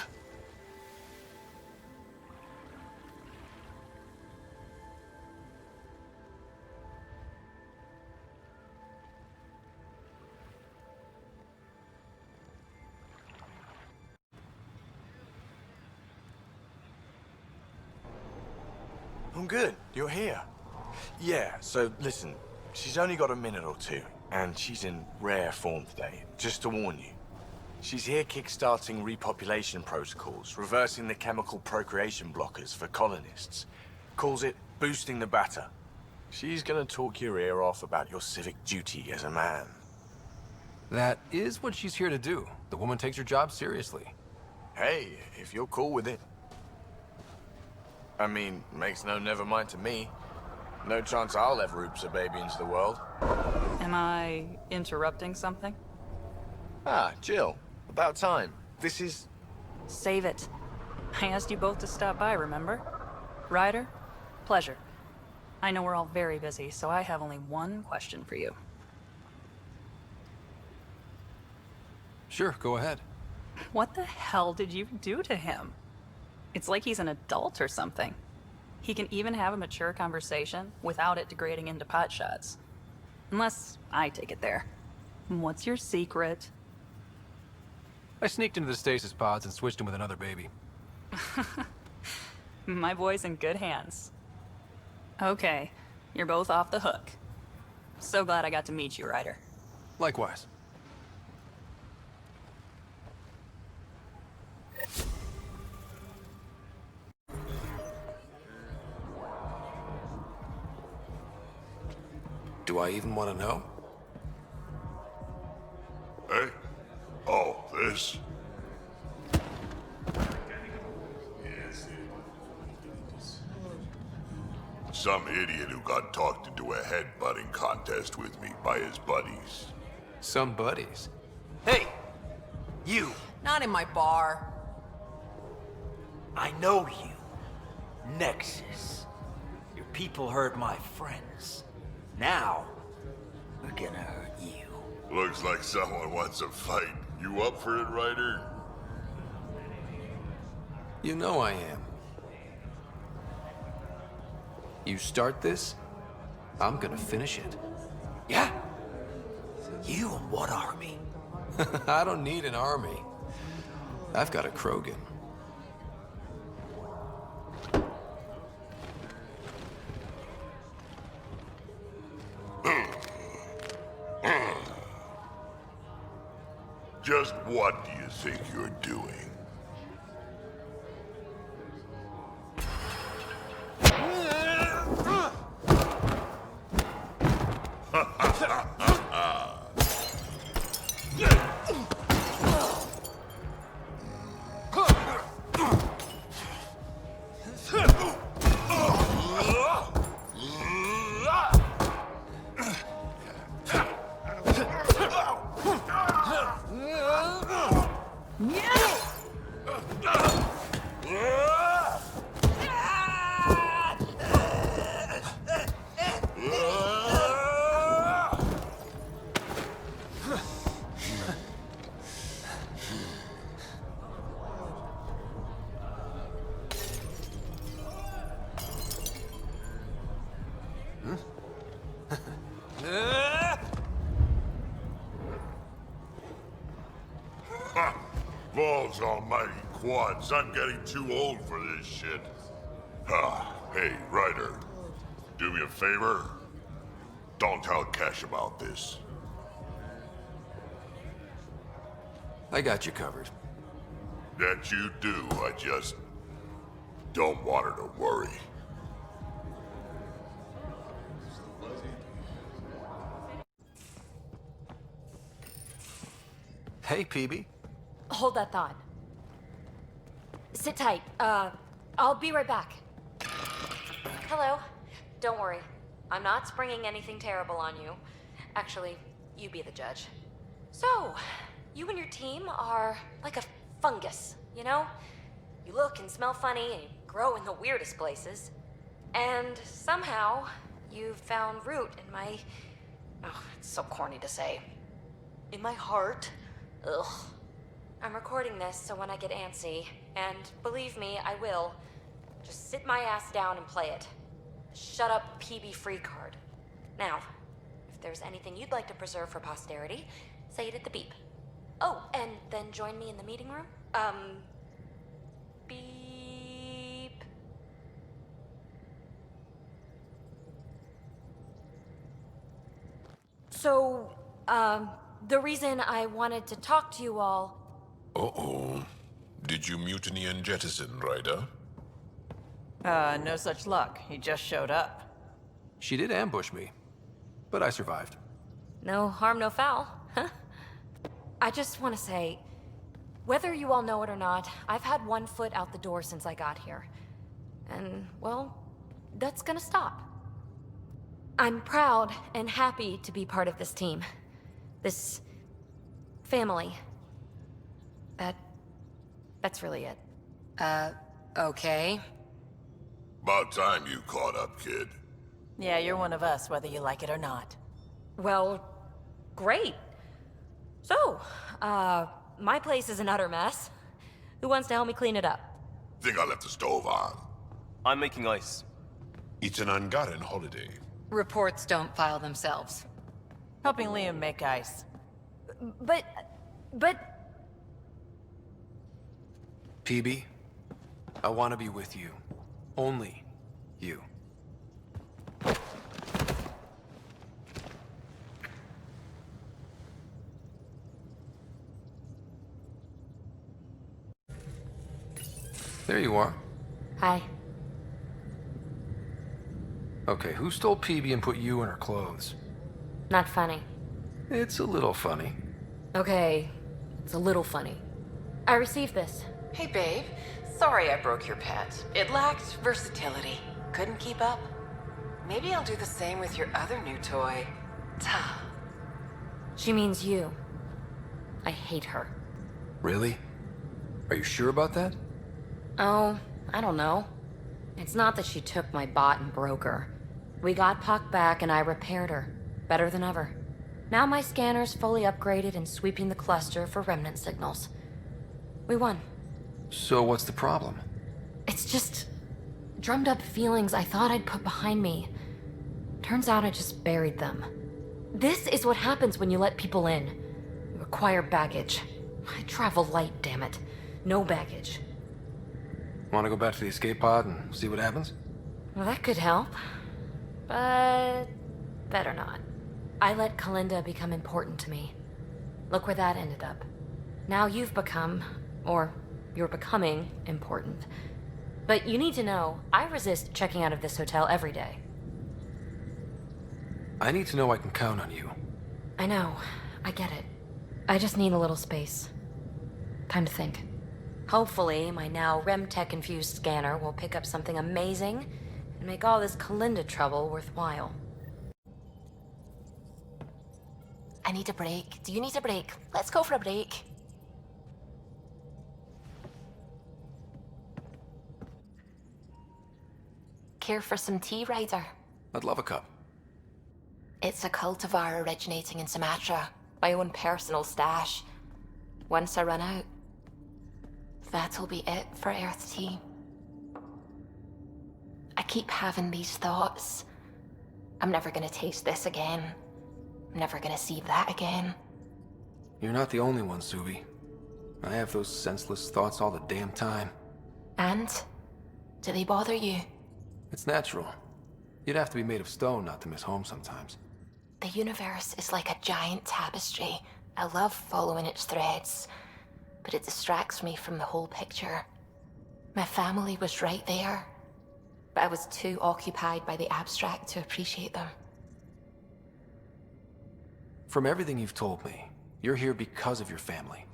I'm good. You're here. Yeah, so listen, she's only got a minute or two, and she's in rare form today. Just to warn you. She's here kickstarting repopulation protocols, reversing the chemical procreation blockers for colonists. Calls it boosting the batter. She's gonna talk your ear off about your civic duty as a man. That is what she's here to do. The woman takes her job seriously. Hey, if you're cool with it. I mean, makes no never mind to me. No chance I'll ever oops a baby into the world. Am I interrupting something? Ah, Jill. About time. This is... Save it. I asked you both to stop by, remember? Ryder, pleasure. I know we're all very busy, so I have only one question for you. Sure, go ahead. What the hell did you do to him? It's like he's an adult or something. He can even have a mature conversation without it degrading into pot shots. Unless I take it there. What's your secret? I sneaked into the stasis pods and switched him with another baby. My boy's in good hands. Okay, you're both off the hook. So glad I got to meet you, Ryder. Likewise. Do I even want to know? Hey? Oh, this? Some idiot who got talked into a headbutting contest with me by his buddies. Some buddies? Hey! You! Not in my bar. I know you. Nexus. Your people hurt my friends. Now, we're gonna hurt you. Looks like someone wants a fight. You up for it, Ryder? You know I am. You start this, I'm gonna finish it. Yeah? You and what army? I don't need an army. I've got a Krogan. Just what do you think you're doing? Balls almighty quads, I'm getting too old for this shit. Hey, Ryder. Do me a favor. Don't tell Cash about this. I got you covered. That you do, I just don't want her to worry. Hey, PB. Hold that thought. Sit tight. I'll be right back. Hello. Don't worry. I'm not springing anything terrible on you. Actually, you be the judge. So, you and your team are like a fungus, you know? You look and smell funny and you grow in the weirdest places. And somehow, you've found root in my... Oh, it's so corny to say. In my heart. Ugh. I'm recording this so when I get antsy, and believe me, I will, just sit my ass down and play it. Shut up, PB free card. Now, if there's anything you'd like to preserve for posterity, say it at the beep. Oh, and then join me in the meeting room? Beep. So, the reason I wanted to talk to you all... Uh-oh. Did you mutiny and jettison, Ryder? No such luck. He just showed up. She did ambush me, but I survived. No harm, no foul, huh? I just want to say, whether you all know it or not, I've had one foot out the door since I got here. And, well, that's gonna stop. I'm proud and happy to be part of this team. This... family. That's really it. Okay. About time you caught up, kid. Yeah, you're one of us, whether you like it or not. Well, great. So, my place is an utter mess. Who wants to help me clean it up? Think I left the stove on? I'm making ice. It's an Angaran holiday. Reports don't file themselves. Helping Liam make ice. But... PB, I want to be with you. Only you. There you are. Hi. Okay, who stole PB and put you in her clothes? Not funny. It's a little funny. Okay, it's a little funny. I received this. Hey, babe. Sorry I broke your pet. It lacked versatility. Couldn't keep up. Maybe I'll do the same with your other new toy. Ta. She means you. I hate her. Really? Are you sure about that? Oh, I don't know. It's not that she took my bot and broke her. We got Puck back and I repaired her. Better than ever. Now my scanner's fully upgraded and sweeping the cluster for remnant signals. We won. So what's the problem? It's just... drummed up feelings I thought I'd put behind me. Turns out I just buried them. This is what happens when you let people in. You acquire baggage. I travel light, damn it. No baggage. Want to go back to the escape pod and see what happens? Well, that could help. But... better not. I let Kalinda become important to me. Look where that ended up. Now you've become, or you're becoming, important. But you need to know, I resist checking out of this hotel every day. I need to know I can count on you. I know. I get it. I just need a little space. Time to think. Hopefully, my now RemTech-infused scanner will pick up something amazing and make all this Kalinda trouble worthwhile. I need a break. Do you need a break? Let's go for a break. Care for some tea, Ryder? I'd love a cup. It's a cultivar originating in Sumatra. My own personal stash. Once I run out, that'll be it for Earth tea. I keep having these thoughts. I'm never gonna taste this again. I'm never gonna see that again. You're not the only one, Suvi. I have those senseless thoughts all the damn time. And? Do they bother you? It's natural. You'd have to be made of stone not to miss home sometimes. The universe is like a giant tapestry. I love following its threads, but it distracts me from the whole picture. My family was right there, but I was too occupied by the abstract to appreciate them. From everything you've told me, you're here because of your family.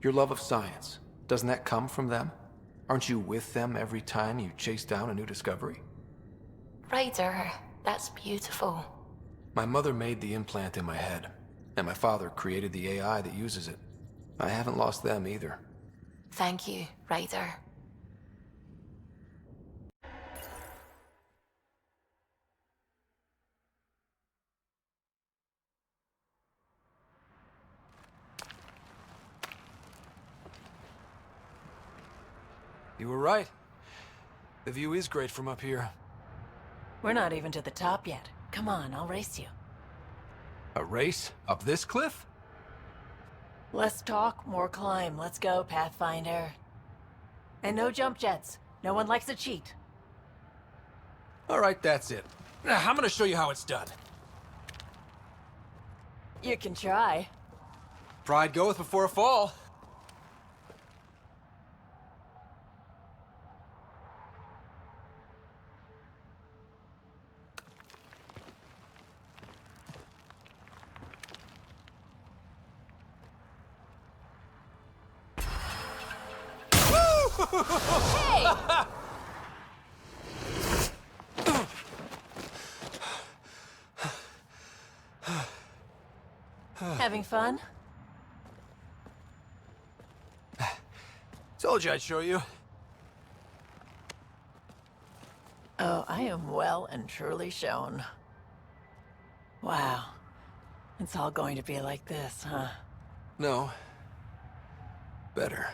Your love of science, doesn't that come from them? Aren't you with them every time you chase down a new discovery? Ryder, that's beautiful. My mother made the implant in my head, and my father created the AI that uses it. I haven't lost them either. Thank you, Ryder. You were right. The view is great from up here. We're not even to the top yet. Come on, I'll race you. A race? Up this cliff? Less talk, more climb. Let's go, Pathfinder. And no jump jets. No one likes a cheat. Alright, that's it. Now, I'm gonna show you how it's done. You can try. Pride goeth before a fall. Hey! Having fun? Told you I'd show you. Oh, I am well and truly shown. Wow. It's all going to be like this, huh? No. Better.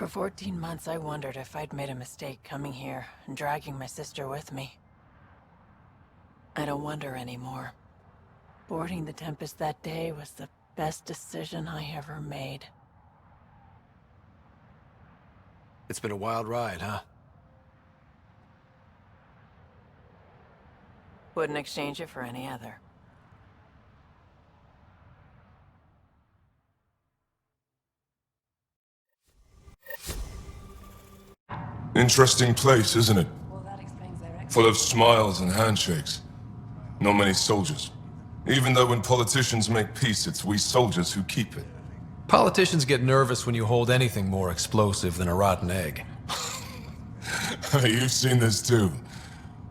For 14 months, I wondered if I'd made a mistake coming here and dragging my sister with me. I don't wonder anymore. Boarding the Tempest that day was the best decision I ever made. It's been a wild ride, huh? Wouldn't exchange it for any other. Interesting place, isn't it? Full of smiles and handshakes. Not many soldiers. Even though when politicians make peace, it's we soldiers who keep it. Politicians get nervous when you hold anything more explosive than a rotten egg. You've seen this too.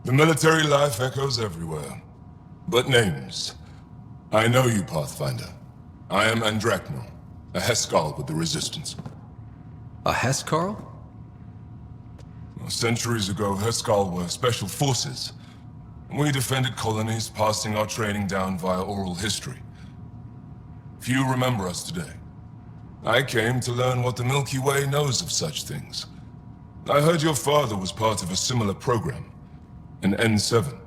The military life echoes everywhere. But names. I know you, Pathfinder. I am Andrakno, a Heskal with the Resistance. A Heskal? Centuries ago, Heskal were special forces. We defended colonies, passing our training down via oral history. Few remember us today. I came to learn what the Milky Way knows of such things. I heard your father was part of a similar program, an N7.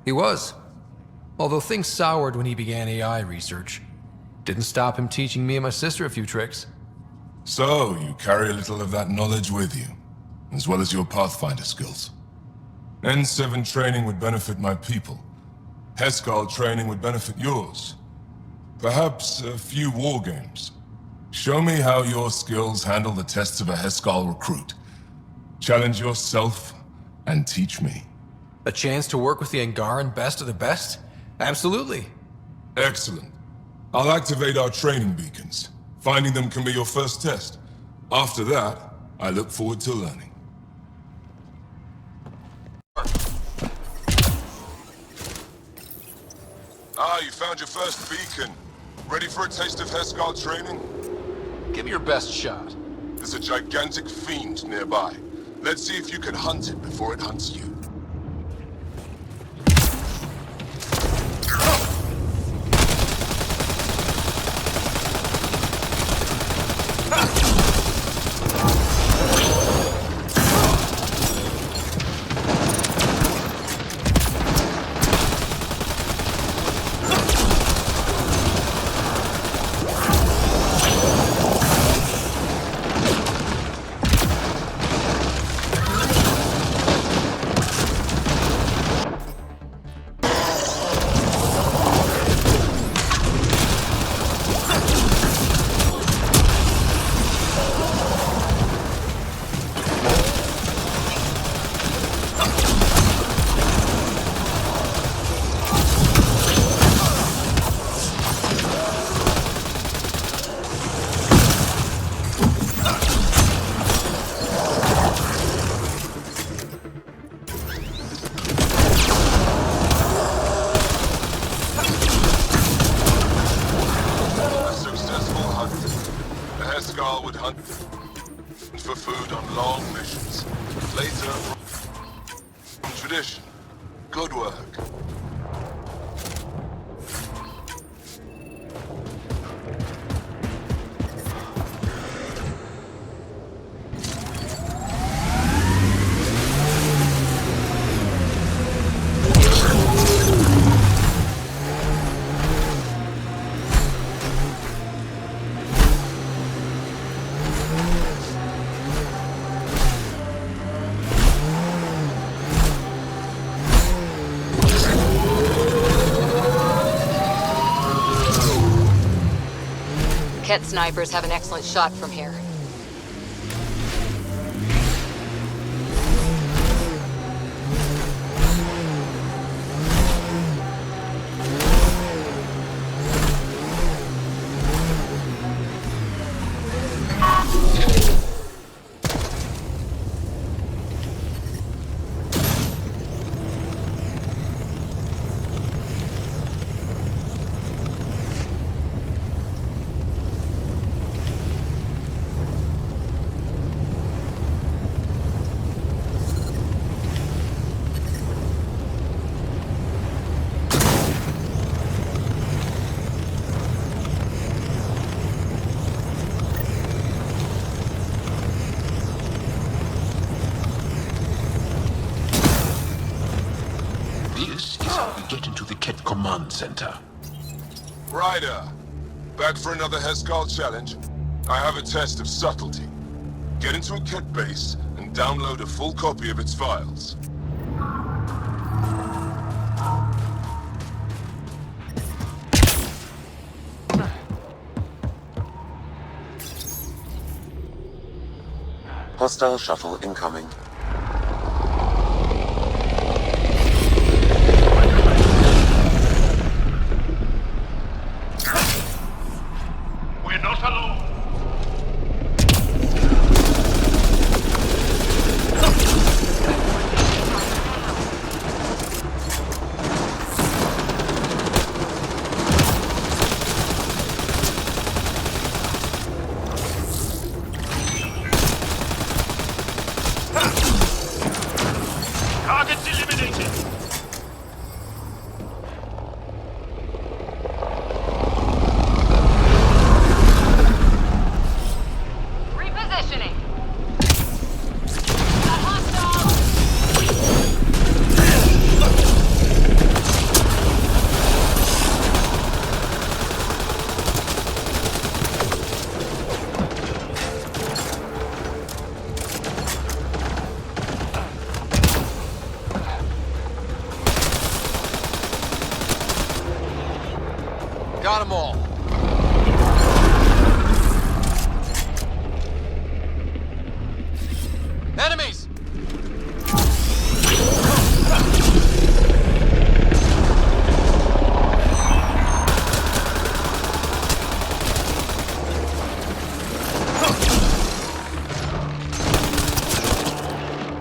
He was. Although things soured when he began AI research. Didn't stop him teaching me and my sister a few tricks. So, you carry a little of that knowledge with you, as well as your Pathfinder skills. N7 training would benefit my people. Heskal training would benefit yours. Perhaps a few war games. Show me how your skills handle the tests of a Heskal recruit. Challenge yourself, and teach me. A chance to work with the Angaran best of the best? Absolutely. Excellent. I'll activate our training beacons. Finding them can be your first test. After that, I look forward to learning. Ah, you found your first beacon. Ready for a taste of Heskal training? Give it your best shot. There's a gigantic fiend nearby. Let's see if you can hunt it before it hunts you. For food on long missions. Later, tradition. Good work. Ket snipers have an excellent shot from here. get into the Ket command center. Ryder, back for another Heskal challenge? I have a test of subtlety. Get into a Ket base and download a full copy of its files. Hostile shuttle incoming. We're not alone. Targets eliminated. Repositioning. Got hostile. Got them all. Enemies!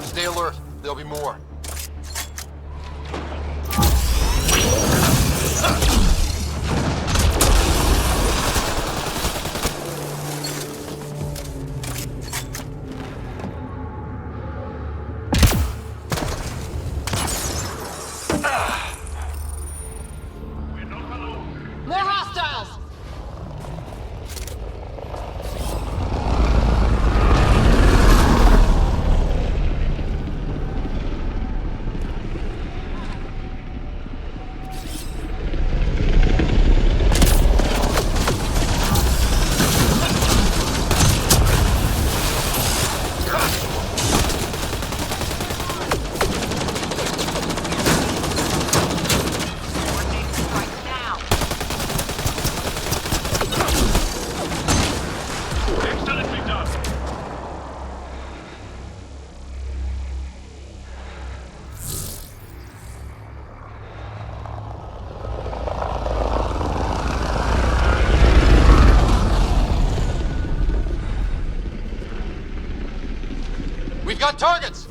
Stay alert. There'll be more. More hostiles. Excellently done. We've got targets!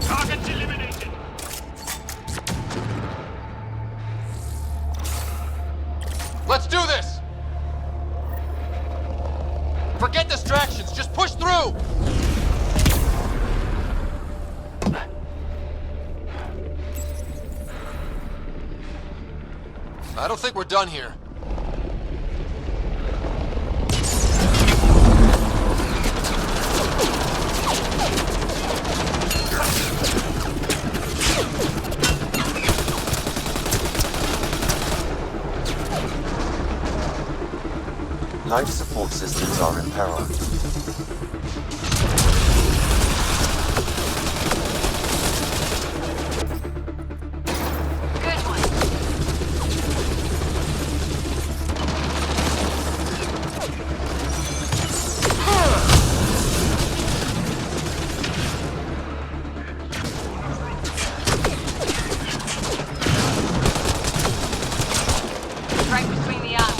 Targets eliminated. Let's do this! Forget distractions, just push through! I don't think we're done here. Life support systems are in peril. Good one. Right between the eyes.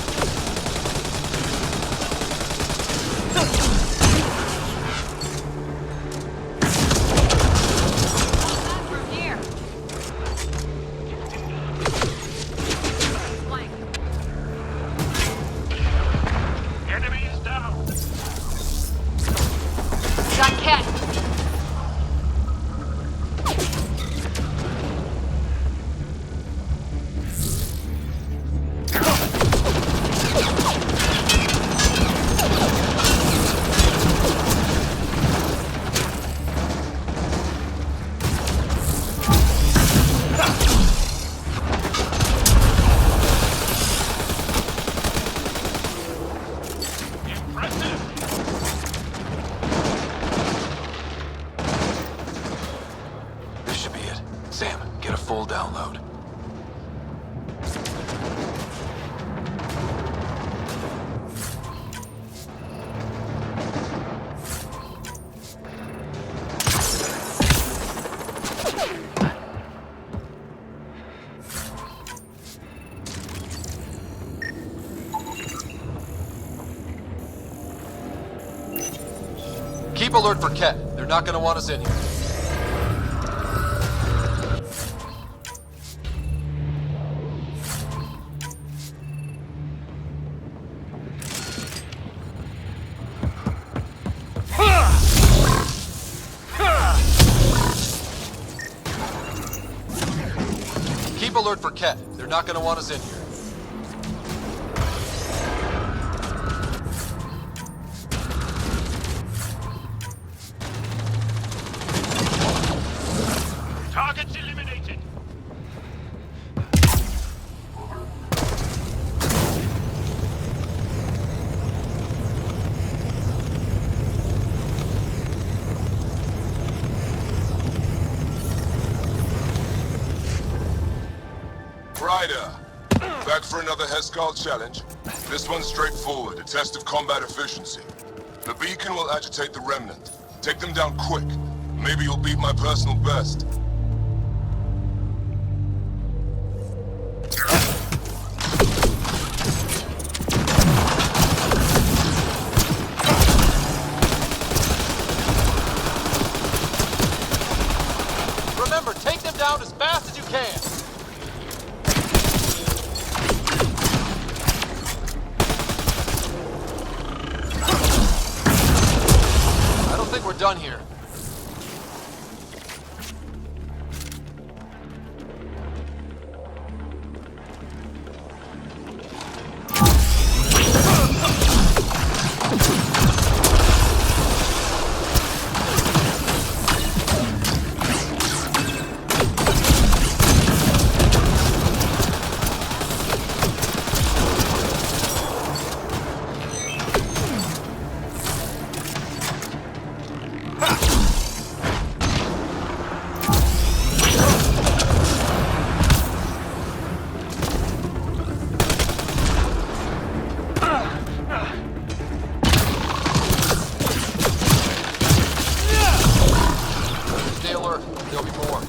full download. Keep alert for Ket. They're not gonna want us in here. Keep alert for Ket. They're not gonna want us in here. Targets eliminated. Ryder, back for another Heskal challenge. This one's straightforward, a test of combat efficiency. The beacon will agitate the remnant. Take them down quick. Maybe you'll beat my personal best. Remember, take them down as fast as you can. I don't think we're done here. Stay alert. There'll be more.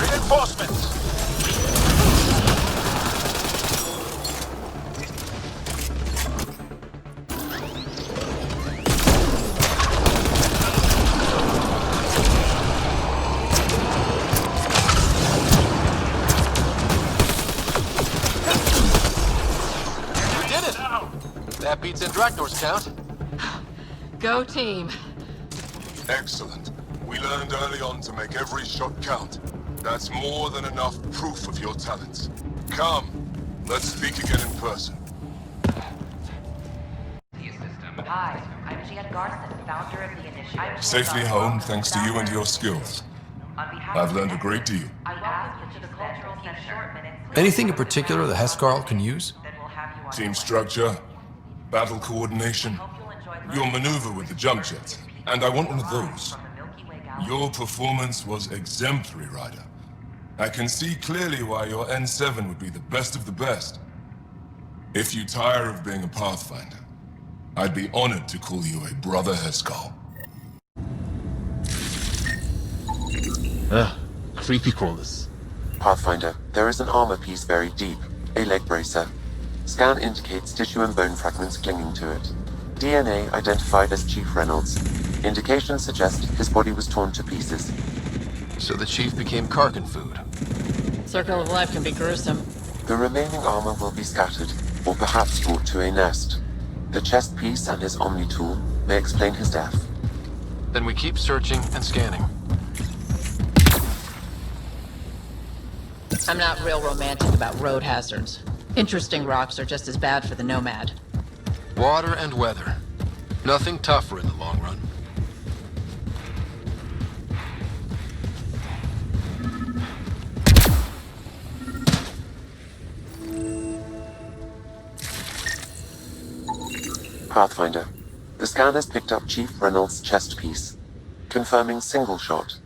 Reinforcements. We did it! That beats in Dracknor's count. Go team. Excellent. We learned early on to make every shot count. That's more than enough proof of your talents. Come, let's speak again in person. Hi, I'm Jan Garson, founder of the initiative. Safely home thanks to you and your skills. I've learned a great deal. I asked you to the cultural center. Anything in particular the Heskal can use? Team structure, battle coordination, your maneuver with the jump jets, and I want one of those. Your performance was exemplary, Ryder. I can see clearly why your N7 would be the best of the best. If you tire of being a Pathfinder, I'd be honored to call you a Brother Heskal. Creepy crawlers. Pathfinder, there is an armor piece buried deep, a leg bracer. Scan indicates tissue and bone fragments clinging to it. DNA identified as Chief Reynolds. Indications suggest his body was torn to pieces. So the Chief became Karkin food. Circle of life can be gruesome. The remaining armor will be scattered, or perhaps brought to a nest. The chest piece and his Omni tool may explain his death. Then we keep searching and scanning. I'm not real romantic about road hazards. Interesting rocks are just as bad for the Nomad. Water and weather. Nothing tougher in the long run. Pathfinder. The scan has picked up Chief Reynolds' chest piece, confirming single shot.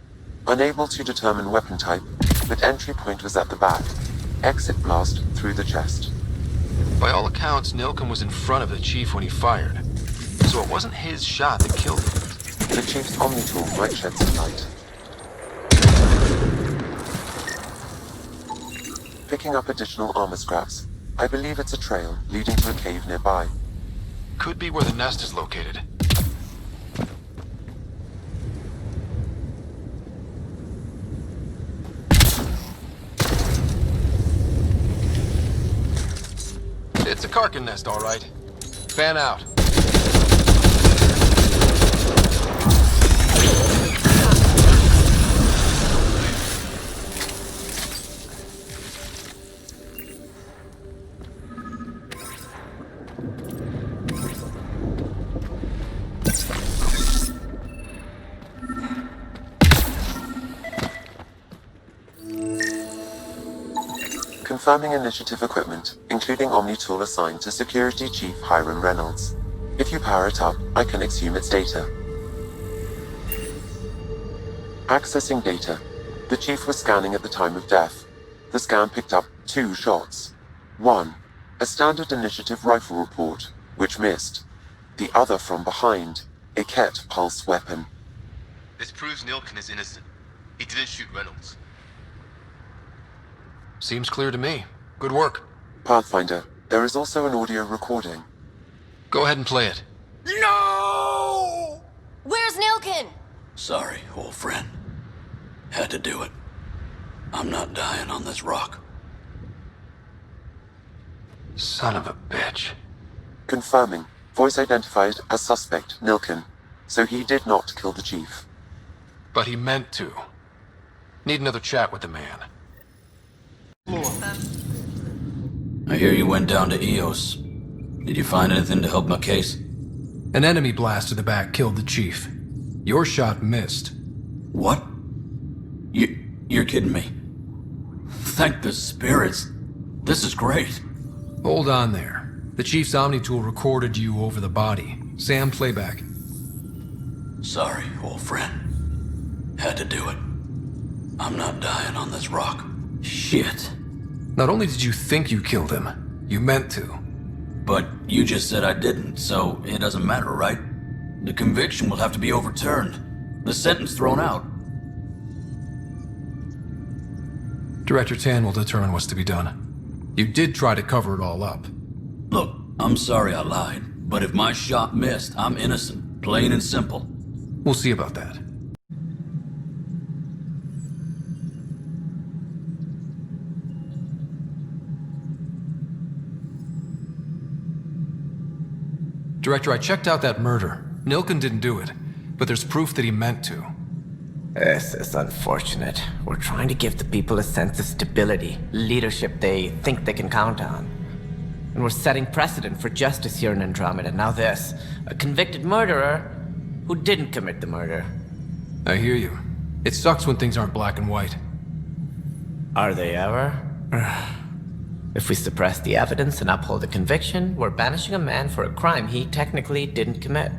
Unable to determine weapon type, but entry point was at the back. Exit blast through the chest. By all accounts, Nilken was in front of the chief when he fired. So it wasn't his shot that killed him. The chief's omni-tool might shed some light. Picking up additional armor scraps. I believe it's a trail leading to a cave nearby. Could be where the nest is located. It's a Karkin nest, all right. Fan out. Confirming initiative equipment, including Omni-tool assigned to Security Chief Hiram Reynolds. If you power it up, I can exhume its data. Accessing data. The Chief was scanning at the time of death. The scan picked up 2 shots. 1. A standard initiative rifle report, which missed. The other from behind, a Ket pulse weapon. This proves Nilken is innocent. He didn't shoot Reynolds. Seems clear to me. Good work. Pathfinder, there is also an audio recording. Go ahead and play it. No! Where's Nilken? Sorry, old friend. Had to do it. I'm not dying on this rock. Son of a bitch. Confirming. Voice identified as suspect, Nilken. So he did not kill the chief. But he meant to. Need another chat with the man. I hear you went down to Eos. Did you find anything to help my case? An enemy blast to the back killed the chief. Your shot missed. What? You're kidding me. Thank the spirits. This is great. Hold on there. The chief's Omni-tool recorded you over the body. Sam, playback. Sorry, old friend. Had to do it. I'm not dying on this rock. Shit. Not only did you think you killed him, you meant to. But you just said I didn't, so it doesn't matter, right? The conviction will have to be overturned. The sentence thrown out. Director Tan will determine what's to be done. You did try to cover it all up. Look, I'm sorry I lied, but if my shot missed, I'm innocent. Plain and simple. We'll see about that. Director, I checked out that murder. Nilken didn't do it, but there's proof that he meant to. This is unfortunate. We're trying to give the people a sense of stability, leadership they think they can count on. And we're setting precedent for justice here in Andromeda. Now this, a convicted murderer who didn't commit the murder. I hear you. It sucks when things aren't black and white. Are they ever? If we suppress the evidence and uphold the conviction, we're banishing a man for a crime he technically didn't commit.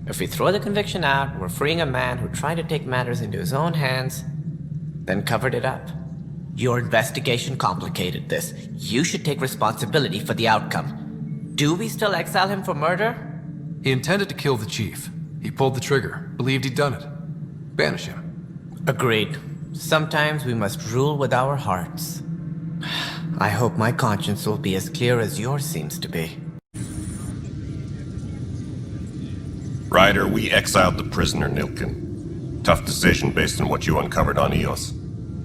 If we throw the conviction out, we're freeing a man who tried to take matters into his own hands, then covered it up. Your investigation complicated this. You should take responsibility for the outcome. Do we still exile him for murder? He intended to kill the chief. He pulled the trigger, believed he'd done it. Banish him. Agreed. Sometimes we must rule with our hearts. I hope my conscience will be as clear as yours seems to be. Ryder, we exiled the prisoner Nilken. Tough decision based on what you uncovered on Eos.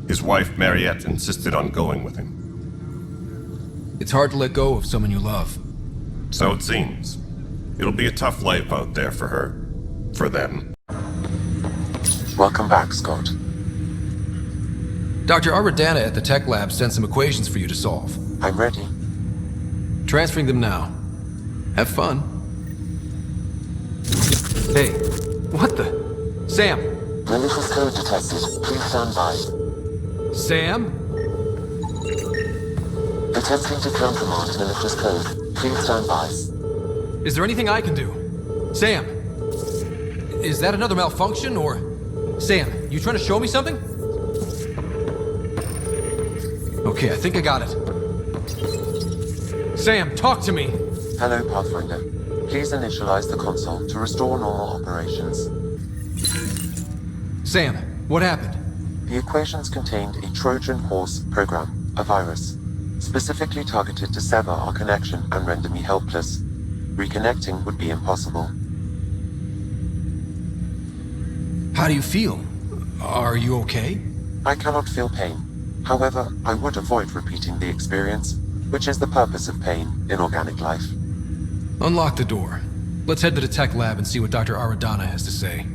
His wife, Mariette, insisted on going with him. It's hard to let go of someone you love. So it seems. It'll be a tough life out there for her. For them. Welcome back, Scott. Dr. Arbordana at the tech lab sent some equations for you to solve. I'm ready. Transferring them now. Have fun. Hey, what the? Sam! Malicious code detected. Please stand by. Sam? Attempting to countermand malicious code. Please stand by. Is there anything I can do? Sam! Is that another malfunction, or... Sam, you trying to show me something? Okay, I think I got it. Sam, talk to me! Hello, Pathfinder. Please initialize the console to restore normal operations. Sam, what happened? The equations contained a Trojan horse program, a virus, specifically targeted to sever our connection and render me helpless. Reconnecting would be impossible. How do you feel? Are you okay? I cannot feel pain. However, I would avoid repeating the experience, which is the purpose of pain in organic life. Unlock the door. Let's head to the tech lab and see what Dr. Aradana has to say.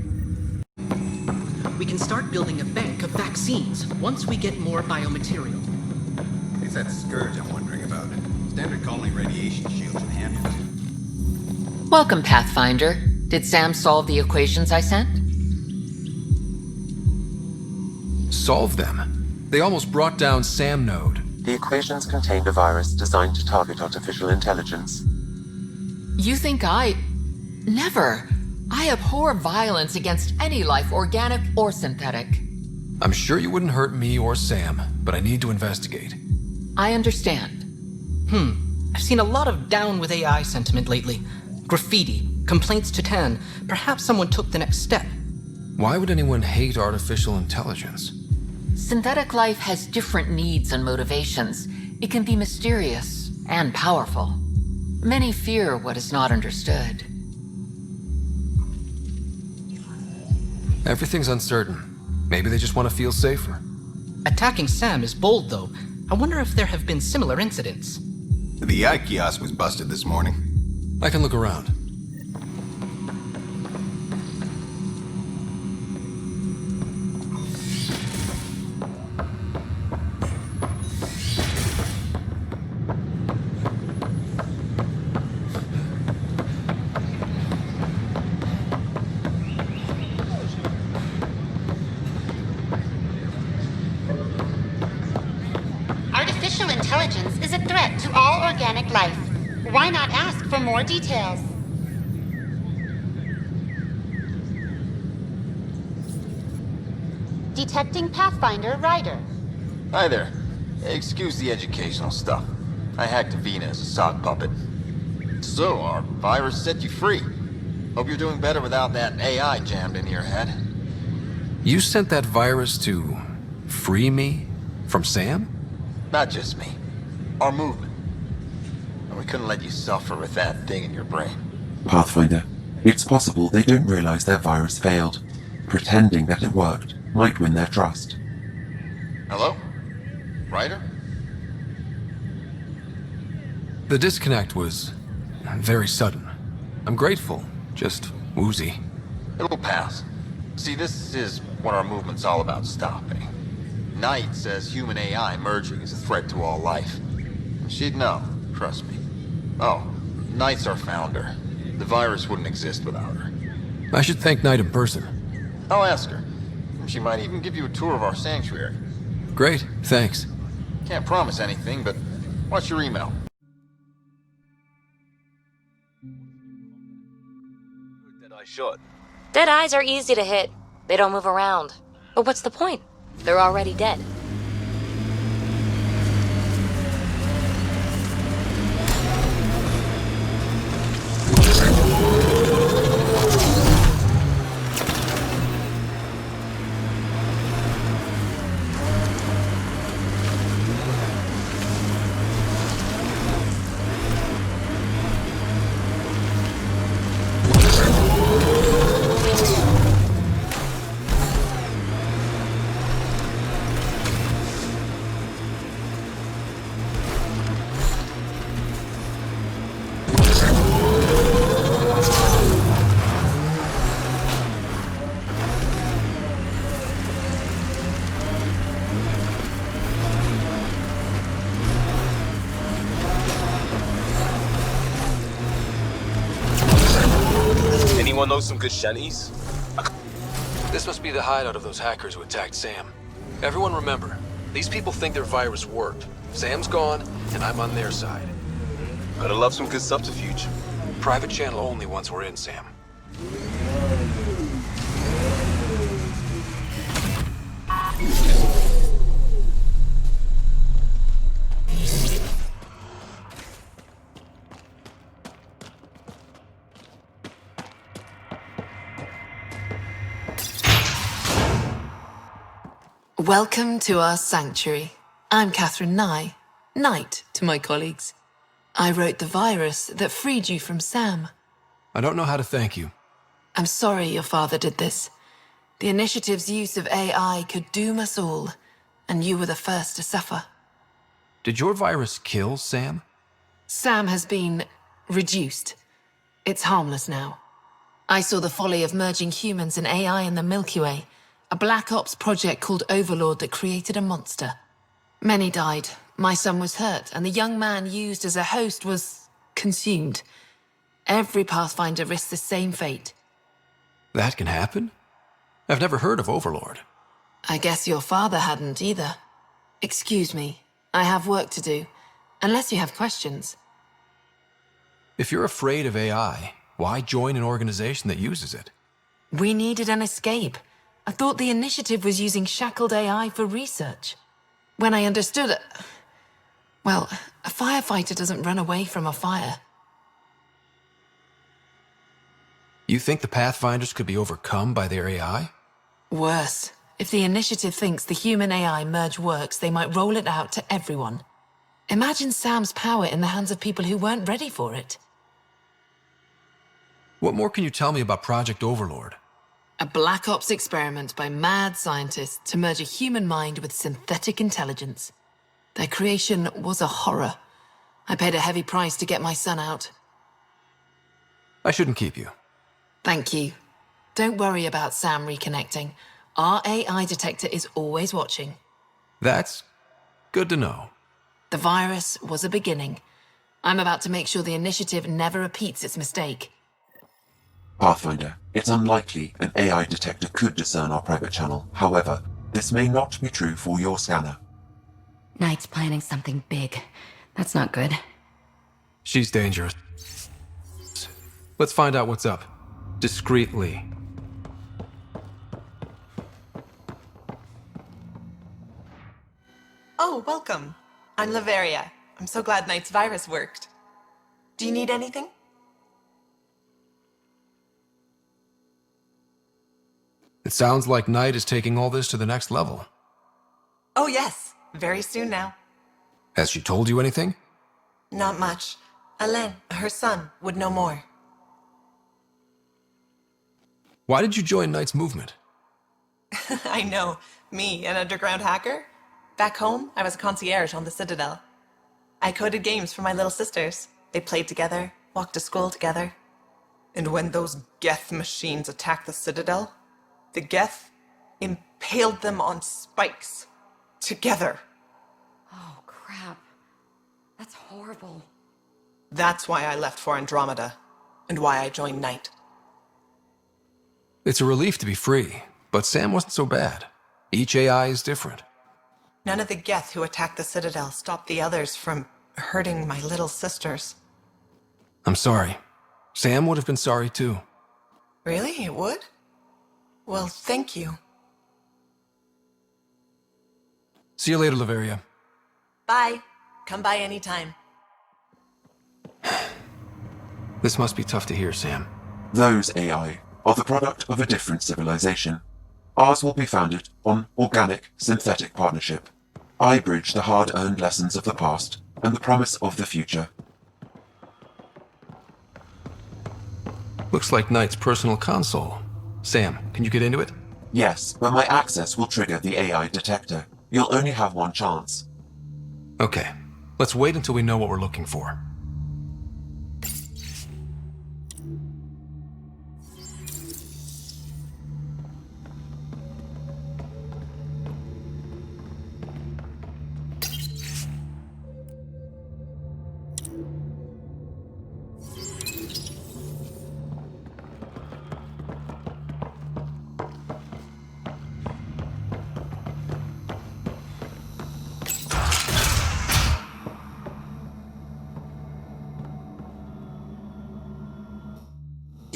We can start building a bank of vaccines once we get more biomaterial. It's that scourge I'm wondering about. Standard colony radiation shields and handsets. Welcome, Pathfinder. Did Sam solve the equations I sent? Solve them? They almost brought down Sam Node. The equations contained a virus designed to target artificial intelligence. You think Never. I abhor violence against any life, organic or synthetic. I'm sure you wouldn't hurt me or Sam, but I need to investigate. I understand. I've seen a lot of down with AI sentiment lately. Graffiti, complaints to 10. Perhaps someone took the next step. Why would anyone hate artificial intelligence? Synthetic life has different needs and motivations. It can be mysterious and powerful. Many fear what is not understood. Everything's uncertain. Maybe they just want to feel safer. Attacking Sam is bold, though. I wonder if there have been similar incidents. The AI kiosk was busted this morning. I can look around. Artificial intelligence is a threat to all organic life. Why not ask for more details? Detecting Pathfinder Ryder. Hi there. Excuse the educational stuff. I hacked Avina as a sock puppet. So, our virus set you free. Hope you're doing better without that AI jammed into your head. You sent that virus to free me from Sam? Not just me. Our movement. And we couldn't let you suffer with that thing in your brain. Pathfinder, it's possible they don't realize their virus failed. Pretending that it worked might win their trust. Hello? Ryder? The disconnect was very sudden. I'm grateful, just woozy. It'll pass. See, this is what our movement's all about stopping. Knight says human AI merging is a threat to all life. She'd know, trust me. Oh, Knight's our founder. The virus wouldn't exist without her. I should thank Knight in person. I'll ask her. She might even give you a tour of our sanctuary. Great, thanks. Can't promise anything, but what's your email? Dead-eye shot. Dead eyes are easy to hit. They don't move around. But what's the point? They're already dead. Anyone know some good shanties? This must be the hideout of those hackers who attacked Sam. Everyone remember, these people think their virus worked. Sam's gone, and I'm on their side. Gotta love some good subterfuge. Private channel only once we're in, Sam. Welcome to our sanctuary. I'm Catherine Nye, Knight to my colleagues. I wrote the virus that freed you from Sam. I don't know how to thank you. I'm sorry your father did this. The Initiative's use of AI could doom us all, and you were the first to suffer. Did your virus kill Sam? Sam has been reduced. It's harmless now. I saw the folly of merging humans and AI in the Milky Way, a Black Ops project called Overlord that created a monster. Many died. My son was hurt, and the young man used as a host was consumed. Every Pathfinder risks the same fate. That can happen? I've never heard of Overlord. I guess your father hadn't either. Excuse me, I have work to do, unless you have questions. If you're afraid of AI, why join an organization that uses it? We needed an escape. I thought the Initiative was using shackled AI for research. When I understood it... Well, a firefighter doesn't run away from a fire. You think the Pathfinders could be overcome by their AI? Worse. If the Initiative thinks the human-AI merge works, they might roll it out to everyone. Imagine Sam's power in the hands of people who weren't ready for it. What more can you tell me about Project Overlord? A Black Ops experiment by mad scientists to merge a human mind with synthetic intelligence. Their creation was a horror. I paid a heavy price to get my son out. I shouldn't keep you. Thank you. Don't worry about Sam reconnecting. Our AI detector is always watching. That's good to know. The virus was a beginning. I'm about to make sure the Initiative never repeats its mistake. Pathfinder, it's unlikely an AI detector could discern our private channel. However, this may not be true for your scanner. Knight's planning something big. That's not good. She's dangerous. Let's find out what's up. Discreetly. Oh, welcome. I'm Laveria. I'm so glad Knight's virus worked. Do you need anything? It sounds like Knight is taking all this to the next level. Oh, yes. Very soon now. Has she told you anything? Not much. Alain, her son, would know more. Why did you join Knight's movement? I know. Me, an underground hacker? Back home, I was a concierge on the Citadel. I coded games for my little sisters. They played together, walked to school together. And when those Geth machines attacked the Citadel, the Geth impaled them on spikes. Together. Oh, crap. That's horrible. That's why I left for Andromeda, and why I joined Knight. It's a relief to be free, but Sam wasn't so bad. Each AI is different. None of the Geth who attacked the Citadel stopped the others from hurting my little sisters. I'm sorry. Sam would have been sorry too. Really? It would? Well, thank you. See you later, Laveria. Bye. Come by anytime. This must be tough to hear, Sam. Those AI are the product of a different civilization. Ours will be founded on organic-synthetic partnership. I bridge the hard-earned lessons of the past and the promise of the future. Looks like Knight's personal console. Sam, can you get into it? Yes, but my access will trigger the AI detector. You'll only have one chance. Okay, let's wait until we know what we're looking for.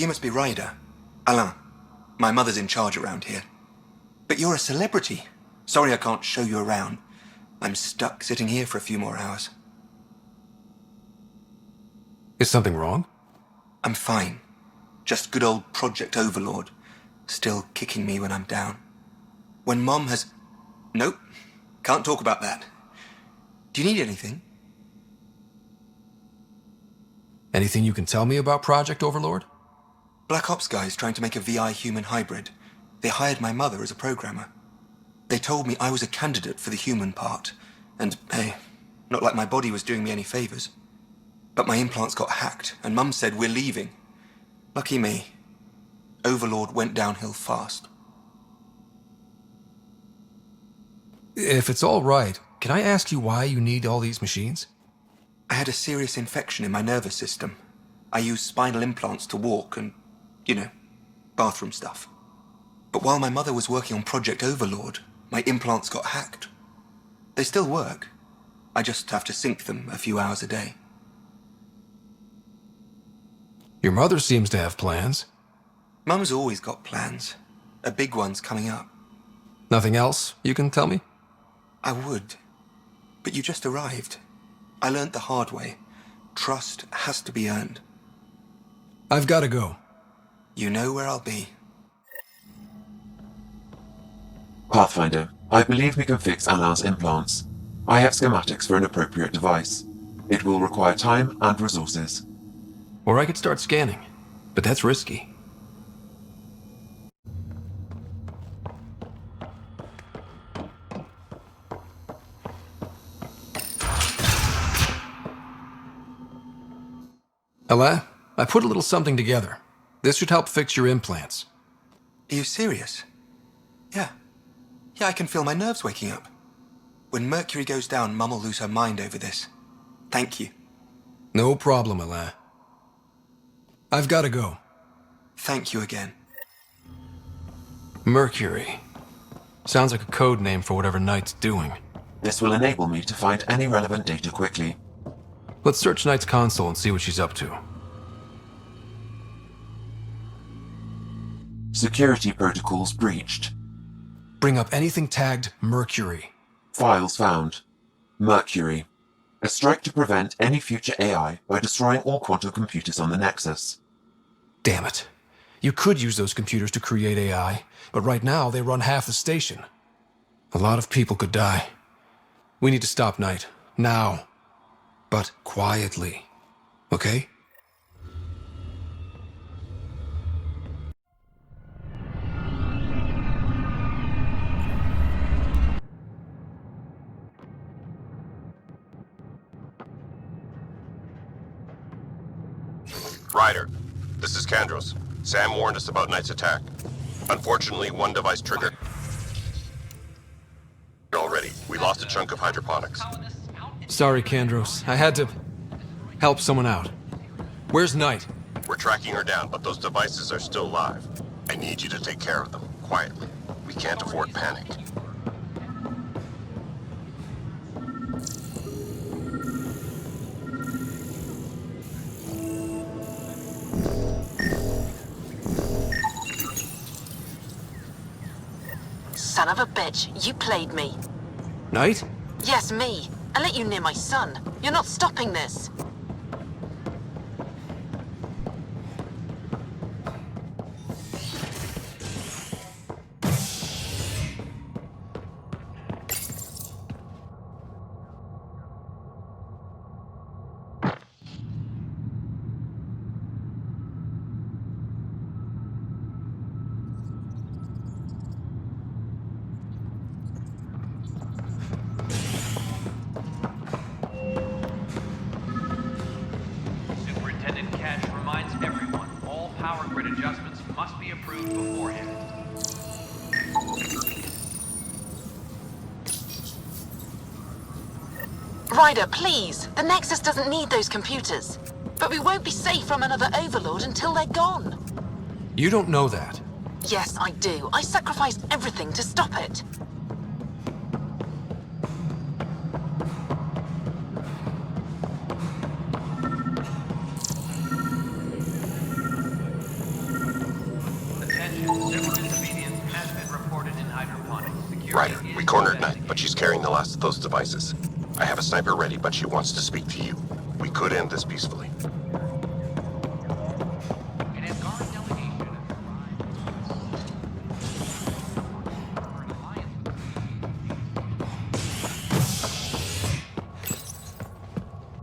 You must be Ryder. Alain. My mother's in charge around here. But you're a celebrity. Sorry I can't show you around. I'm stuck sitting here for a few more hours. Is something wrong? I'm fine. Just good old Project Overlord. Still kicking me when I'm down. When Mom has... Nope. Can't talk about that. Do you need anything? Anything you can tell me about Project Overlord? Black Ops guys trying to make a VI human hybrid. They hired my mother as a programmer. They told me I was a candidate for the human part. And, hey, not like my body was doing me any favors. But my implants got hacked, and Mum said we're leaving. Lucky me. Overlord went downhill fast. If it's all right, can I ask you why you need all these machines? I had a serious infection in my nervous system. I used spinal implants to walk and, bathroom stuff. But while my mother was working on Project Overlord, my implants got hacked. They still work. I just have to sync them a few hours a day. Your mother seems to have plans. Mum's always got plans. A big one's coming up. Nothing else you can tell me? I would. But you just arrived. I learned the hard way. Trust has to be earned. I've got to go. You know where I'll be. Pathfinder, I believe we can fix Alain's implants. I have schematics for an appropriate device. It will require time and resources. Or I could start scanning, but that's risky. Alain, I put a little something together. This should help fix your implants. Are you serious? Yeah. Yeah, I can feel my nerves waking up. When Mercury goes down, Mum will lose her mind over this. Thank you. No problem, Alain. I've got to go. Thank you again. Mercury. Sounds like a code name for whatever Knight's doing. This will enable me to find any relevant data quickly. Let's search Knight's console and see what she's up to. Security protocols breached. Bring up anything tagged Mercury. Files found. Mercury. A strike to prevent any future AI by destroying all quantum computers on the Nexus. Damn it. You could use those computers to create AI, but right now they run half the station. A lot of people could die. We need to stop Knight. Now. But quietly. Okay? Ryder, this is Kandros. Sam warned us about Knight's attack. Unfortunately, one device triggered. Already, we lost a chunk of hydroponics. Sorry, Kandros. I had to help someone out. Where's Knight? We're tracking her down, but those devices are still live. I need you to take care of them, quietly. We can't afford panic. Son of a bitch, you played me. Knight? Yes, me. I let you near my son. You're not stopping this. Ryder, please. The Nexus doesn't need those computers. But we won't be safe from another Overlord until they're gone. You don't know that. Yes, I do. I sacrificed everything to stop it. Ryder, we cornered Knight, but she's carrying the last of those devices. I have a sniper ready, but she wants to speak to you. We could end this peacefully.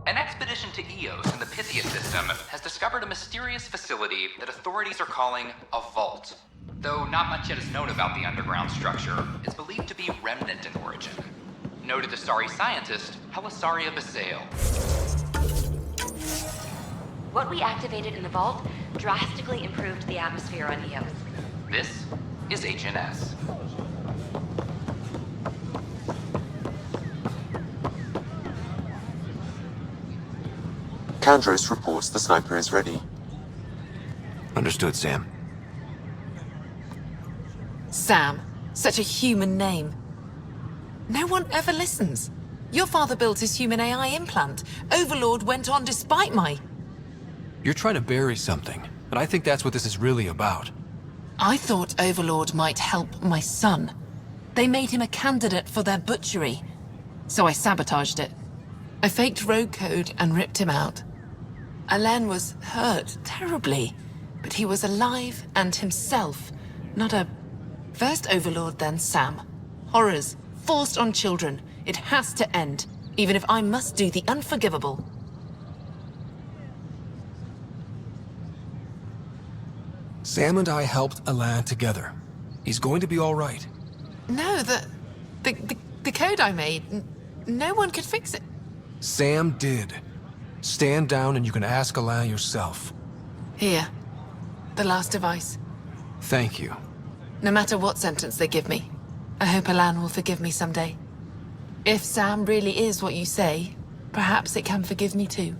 An expedition to Eos in the Pythia system has discovered a mysterious facility that authorities are calling a vault. Though not much yet is known about the underground structure, it's believed to be remnant in origin. Noted Asari scientist Helisaria Basale. What we activated in the vault drastically improved the atmosphere on Eos. This is HNS. Kandros reports the sniper is ready. Understood, Sam. Sam, such a human name. No one ever listens. Your father built his human AI implant. Overlord went on despite my... You're trying to bury something, and I think that's what this is really about. I thought Overlord might help my son. They made him a candidate for their butchery. So I sabotaged it. I faked rogue code and ripped him out. Alain was hurt terribly, but he was alive and himself, not a... First Overlord, then Sam. Horrors, forced on children. It has to end, even if I must do the unforgivable. Sam and I helped Alain together. He's going to be all right. No, the code I made, no one could fix it. Sam did. Stand down and you can ask Alain yourself. Here, the last device. Thank you. No matter what sentence they give me, I hope Alain will forgive me someday. If Sam really is what you say, perhaps it can forgive me too.